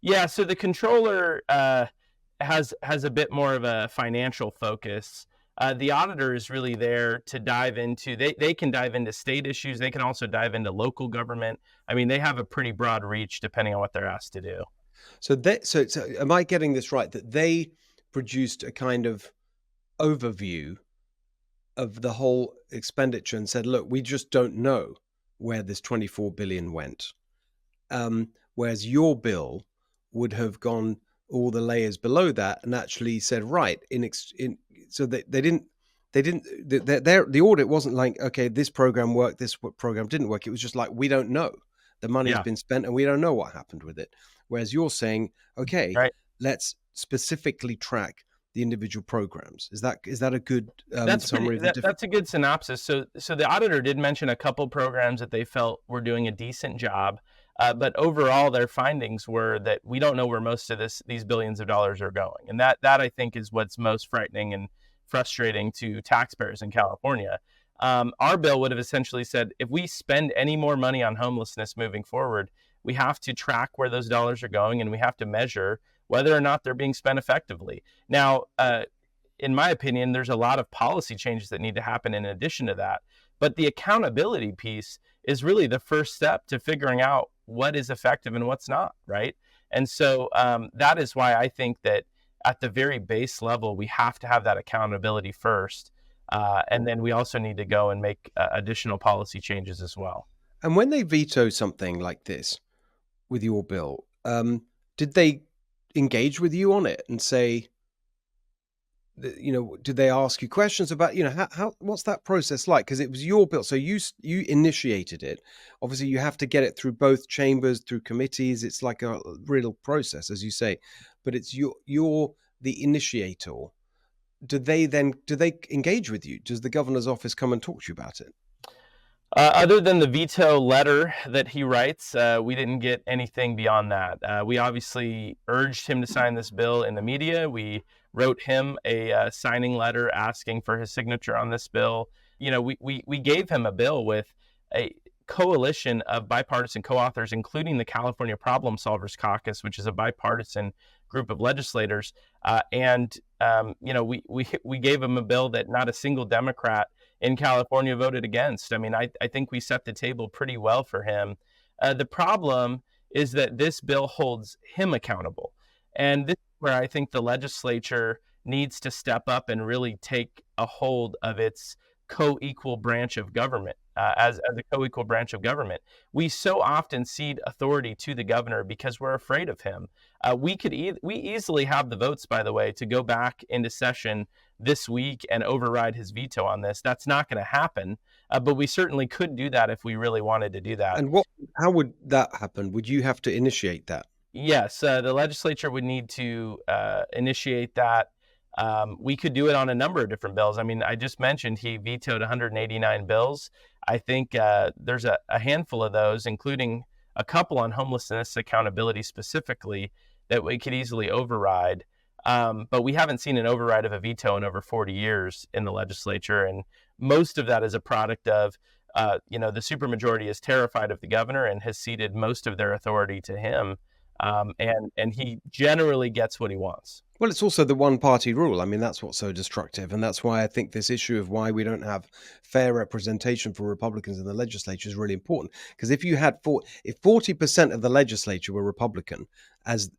C: Yeah, so the controller has a bit more of a financial focus. The auditor is really there to dive into, they can dive into state issues. They can also dive into local government. I mean, they have a pretty broad reach depending on what they're asked to do.
A: So am I getting this right, that they produced a kind of overview of the whole expenditure and said, look, we just don't know where this 24 billion went. Whereas your bill would have gone all the layers below that and actually said, right, so the audit wasn't like, okay, this program worked, this program didn't work. It was just like, we don't know. The money's been spent and we don't know what happened with it. Whereas you're saying, okay, right, let's specifically track the individual programs. Is that a good summary?
C: That's a good synopsis. So the auditor did mention a couple programs that they felt were doing a decent job. But overall, their findings were that we don't know where most of these billions of dollars are going. And that I think is what's most frightening and frustrating to taxpayers in California. Our bill would have essentially said, if we spend any more money on homelessness moving forward, we have to track where those dollars are going, and we have to measure whether or not they're being spent effectively. Now, in my opinion, there's a lot of policy changes that need to happen in addition to that. But the accountability piece is really the first step to figuring out what is effective and what's not, right? And so that is why I think that at the very base level, we have to have that accountability first. And then we also need to go and make additional policy changes as well.
A: And when they veto something like this with your bill, did they engage with you on it and say, did they ask you questions about, how what's that process like? Because it was your bill, so you initiated it. Obviously, you have to get it through both chambers, through committees. It's like a real process, as you say. But it's you're the initiator. Do they engage with you? Does the governor's office come and talk to you about it?
C: Other than the veto letter that he writes, we didn't get anything beyond that. We obviously urged him to sign this bill in the media. We wrote him a signing letter asking for his signature on this bill. We gave him a bill with a coalition of bipartisan co-authors, including the California Problem Solvers Caucus, which is a bipartisan group of legislators. We gave him a bill that not a single Democrat in California voted against. I mean, I think we set the table pretty well for him. The problem is that this bill holds him accountable. And this is where I think the legislature needs to step up and really take a hold of its co-equal branch of government. As a co-equal branch of government, we so often cede authority to the governor because we're afraid of him. We easily have the votes, by the way, to go back into session this week and override his veto on this. That's not going to happen, but we certainly could do that if we really wanted to do that.
A: And how would that happen? Would you have to initiate that?
C: Yes, the legislature would need to initiate that. We could do it on a number of different bills. I mean, I just mentioned he vetoed 189 bills. I think there's a handful of those, including a couple on homelessness accountability specifically, that we could easily override. But we haven't seen an override of a veto in over 40 years in the legislature. And most of that is a product of, the supermajority is terrified of the governor and has ceded most of their authority to him. And he generally gets what he wants.
A: Well, it's also the one-party rule. I mean, that's what's so destructive. And that's why I think this issue of why we don't have fair representation for Republicans in the legislature is really important. Because if you had if 40% of the legislature were Republican, as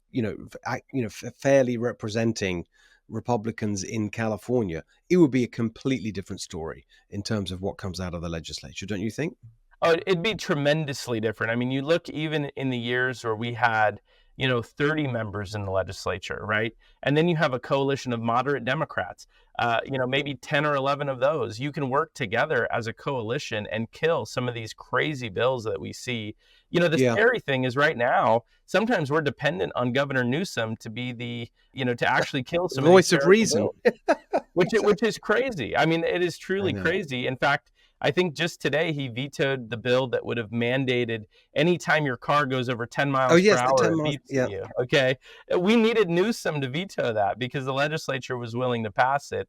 A: fairly representing Republicans in California, it would be a completely different story in terms of what comes out of the legislature, don't you think?
C: Oh, it'd be tremendously different. I mean, you look even in the years where we had 30 members in the legislature, right? And then you have a coalition of moderate Democrats, maybe 10 or 11 of those. You can work together as a coalition and kill some of these crazy bills that we see. The
A: Yeah.
C: scary thing is right now, sometimes we're dependent on Governor Newsom to be to actually kill some
A: Voice
C: of
A: of
C: these
A: reason.
C: bills, which is crazy. I mean, it is truly
A: know.
C: crazy. In fact, I think just today he vetoed the bill that would have mandated anytime your car goes over 10 miles
A: Oh,
C: per
A: yes, the
C: hour,
A: 10
C: it
A: miles.
C: beeps
A: Yeah.
C: at you. Okay. We needed Newsom to veto that because the legislature was willing to pass it.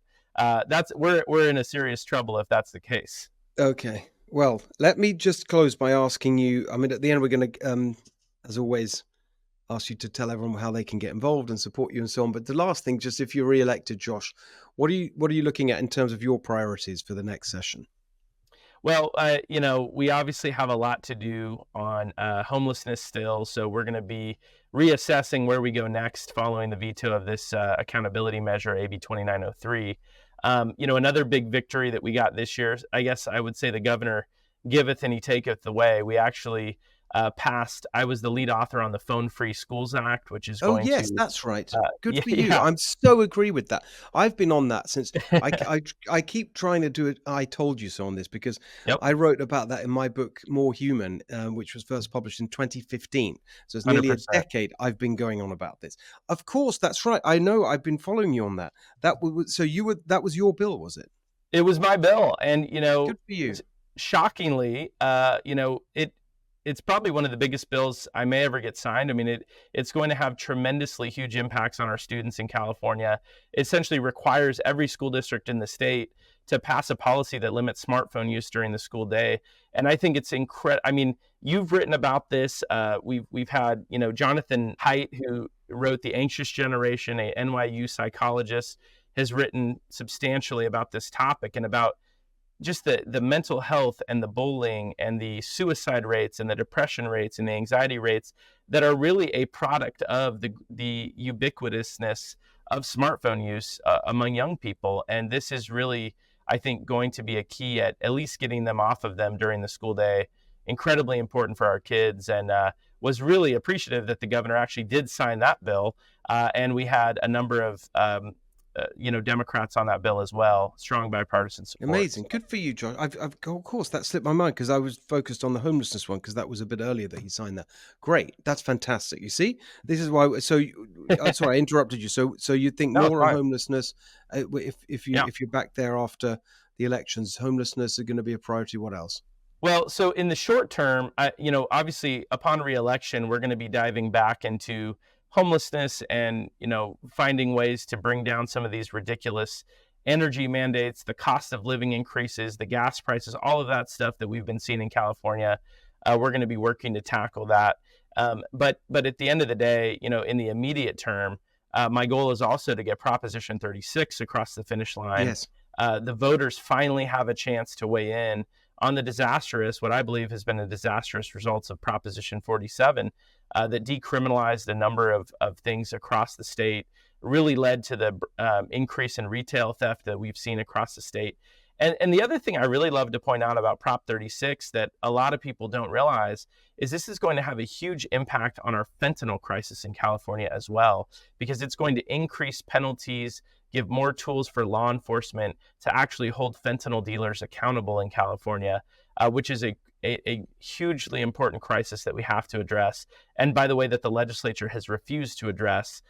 C: We're in a serious trouble if that's the case.
A: Okay. Well, let me just close by asking you. I mean, at the end, we're going to, as always, ask you to tell everyone how they can get involved and support you and so on. But the last thing, just if you're re-elected, Josh, what are you looking at in terms of your priorities for the next session?
C: Well, we obviously have a lot to do on homelessness still, so we're going to be reassessing where we go next following the veto of this accountability measure, AB 2903. Another big victory that we got this year, I guess I would say the governor giveth and he taketh away. We actually passed, I was the lead author on the Phone Free Schools Act, which is
A: Oh,
C: going
A: yes,
C: to,
A: that's right. Good
C: yeah,
A: for you.
C: yeah.
A: I'm so agree with that. I've been on that since I keep trying to do it. I told you so on this because
C: Yep,
A: I wrote about that in my book, More Human, which was first published in 2015. So it's nearly a
C: 100%.
A: decade I've been going on about this. Of course, that's right. I know I've been following you on that. That was your bill, was it?
C: It was my bill. And,
A: Good for you.
C: shockingly, it's probably one of the biggest bills I may ever get signed. I mean, it's going to have tremendously huge impacts on our students in California. It essentially requires every school district in the state to pass a policy that limits smartphone use during the school day. And I think it's incredible. I mean, you've written about this. We've had, Jonathan Haidt, who wrote The Anxious Generation, a NYU psychologist, has written substantially about this topic and about just the mental health and the bullying and the suicide rates and the depression rates and the anxiety rates that are really a product of the ubiquitousness of smartphone use among young people. And this is really, I think, going to be a key at least getting them off of them during the school day. Incredibly important for our kids, and was really appreciative that the governor actually did sign that bill. And we had a number of Democrats on that bill as well. Strong bipartisan support.
A: Amazing. Good for you, Josh. Of course, that slipped my mind because I was focused on the homelessness one because that was a bit earlier that he signed that. Great. That's fantastic. You see, this is why. So, I'm sorry, I interrupted you. So you think
C: No, it's
A: more on
C: fine.
A: homelessness? If
C: Yeah.
A: you're back there after the elections, homelessness is going to be a priority. What else?
C: Well, so in the short term, obviously upon reelection, we're going to be diving back into homelessness and, finding ways to bring down some of these ridiculous energy mandates, the cost of living increases, the gas prices, all of that stuff that we've been seeing in California. We're going to be working to tackle that. But at the end of the day, in the immediate term, my goal is also to get Proposition 36 across the finish line.
A: Yes.
C: The voters finally have a chance to weigh in on the what I believe has been a disastrous results of Proposition 47 that decriminalized a number of things across the state, really led to the increase in retail theft that we've seen across the state. And the other thing I really love to point out about Prop 36 that a lot of people don't realize is this is going to have a huge impact on our fentanyl crisis in California as well, because it's going to increase penalties, give more tools for law enforcement to actually hold fentanyl dealers accountable in California, which is a hugely important crisis that we have to address. And by the way, that the legislature has refused to address.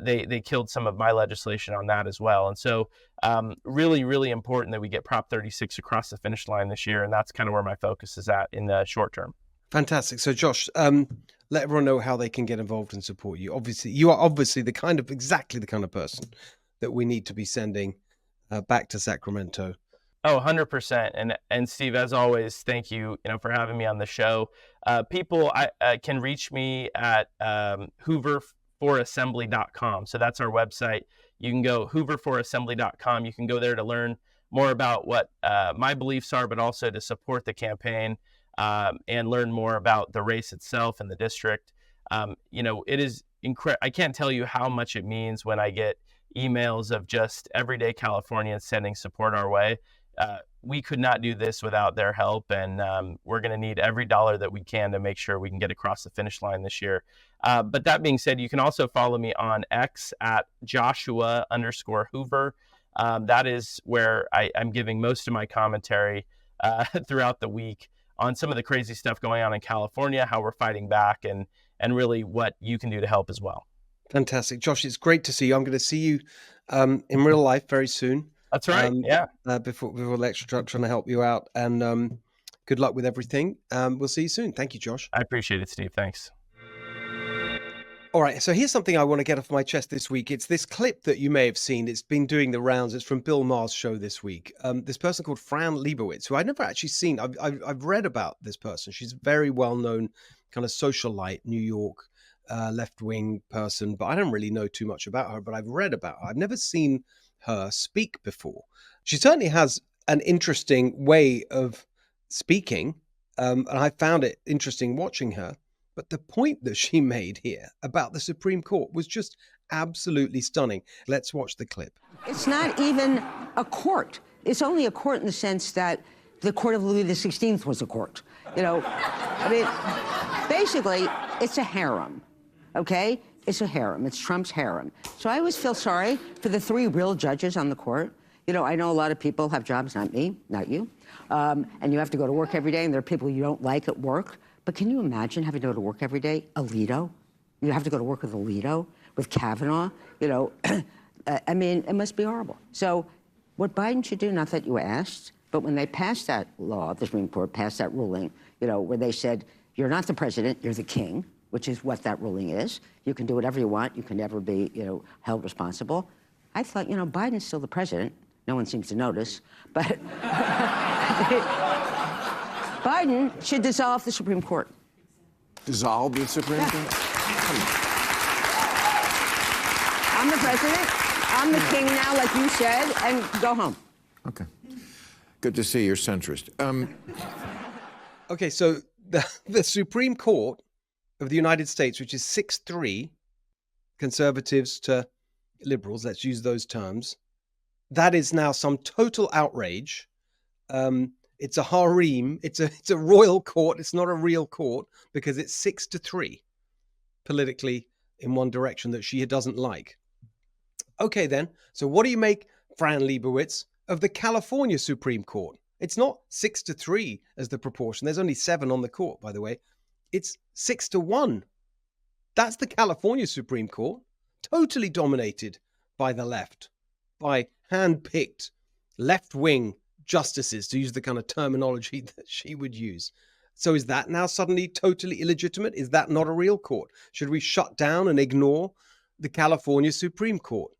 C: They killed some of my legislation on that as well. And so really, really important that we get Prop 36 across the finish line this year. And that's kind of where my focus is at in the short term.
A: Fantastic. So, Josh, let everyone know how they can get involved and support you. Obviously, you are exactly the kind of person that we need to be sending back to Sacramento.
C: Oh, 100%. And Steve, as always, thank you, for having me on the show. People can reach me at hooverforassembly.com. So that's our website. You can go hooverforassembly.com. You can go there to learn more about what my beliefs are, but also to support the campaign and learn more about the race itself and the district. It is incredible. I can't tell you how much it means when I get emails of just everyday Californians sending support our way. we could not do this without their help, and we're going to need every dollar that we can to make sure we can get across the finish line this year. But that being said, you can also follow me on X at Joshua_Hoover. That is where I'm giving most of my commentary throughout the week on some of the crazy stuff going on in California, how we're fighting back, and really what you can do to help as well.
A: Fantastic. Josh, it's great to see you. I'm going to see you in real life very soon.
C: That's right.
A: Before Lecture Truck, trying to help you out. And good luck with everything. We'll see you soon. Thank you, Josh.
C: I appreciate it, Steve. Thanks.
A: All right. So here's something I want to get off my chest this week. It's this clip that you may have seen. It's been doing the rounds. It's from Bill Maher's show this week. This person called Fran Lebowitz, who I'd never actually seen. I've read about this person. She's a very well-known kind of socialite, New York, left-wing person, but I don't really know too much about her, but I've read about her. I've never seen her speak before. She certainly has an interesting way of speaking, and I found it interesting watching her. But the point that she made here about the Supreme Court was just absolutely stunning. Let's watch the clip.
D: It's not even a court. It's only a court in the sense that the court of Louis XVI was a court. You know, I mean, basically, it's a harem, okay? It's a harem. It's Trump's harem. So I always feel sorry for the 3 real judges on the court. You know, I know a lot of people have jobs, not me, not you, and you have to go to work every day, and there are people you don't like at work. But can you imagine having to go to work every day? Alito? You have to go to work with Alito, with Kavanaugh? You know, I mean, it must be horrible. So what Biden should do, not that you asked, but when they passed that law, the Supreme Court passed that ruling, you know, where they said, you're not the president, you're the king, which is what that ruling is. You can do whatever you want. You can never be, you know, held responsible. I thought, you know, Biden's still the president. No one seems to notice, but Biden should dissolve the Supreme Court.
E: Dissolve the Supreme Court?
D: I'm the president. I'm the king now, like you said, and go home.
E: Okay. Good to see you're centrist.
A: Okay, so the Supreme Court of the United States, which is 6-3, conservatives to liberals, let's use those terms, that is now some total outrage. It's a harem. It's a royal court. It's not a real court because it's 6-3 politically in one direction that she doesn't like. Okay, then. So what do you make, Fran Lebowitz, of the California Supreme Court? It's not 6-3 as the proportion. There's only 7 on the court, by the way. It's 6-1. That's the California Supreme Court, totally dominated by the left, by hand-picked left-wing justices, to use the kind of terminology that she would use. So is that now suddenly totally illegitimate? Is that not a real court? Should we shut down and ignore the California Supreme Court?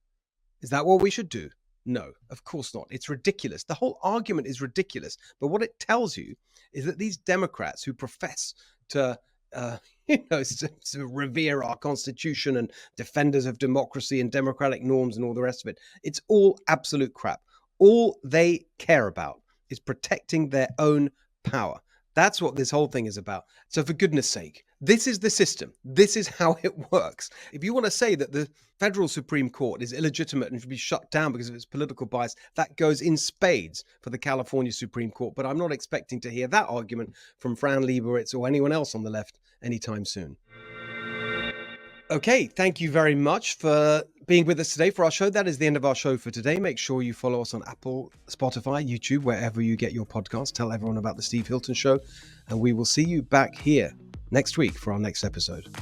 A: Is that what we should do? No, of course not. It's ridiculous. The whole argument is ridiculous. But what it tells you is that these Democrats who profess to to revere our Constitution and defenders of democracy and democratic norms and all the rest of it, it's all absolute crap. All they care about is protecting their own power. That's what this whole thing is about. So for goodness sake, this is the system. This is how it works. If you want to say that the federal Supreme Court is illegitimate and should be shut down because of its political bias, that goes in spades for the California Supreme Court. But I'm not expecting to hear that argument from Fran Lebowitz or anyone else on the left anytime soon. Okay, thank you very much for being with us today for our show. That is the end of our show for today. Make sure you follow us on Apple, Spotify, YouTube, wherever you get your podcasts. Tell everyone about the Steve Hilton Show, and we will see you back here next week for our next episode.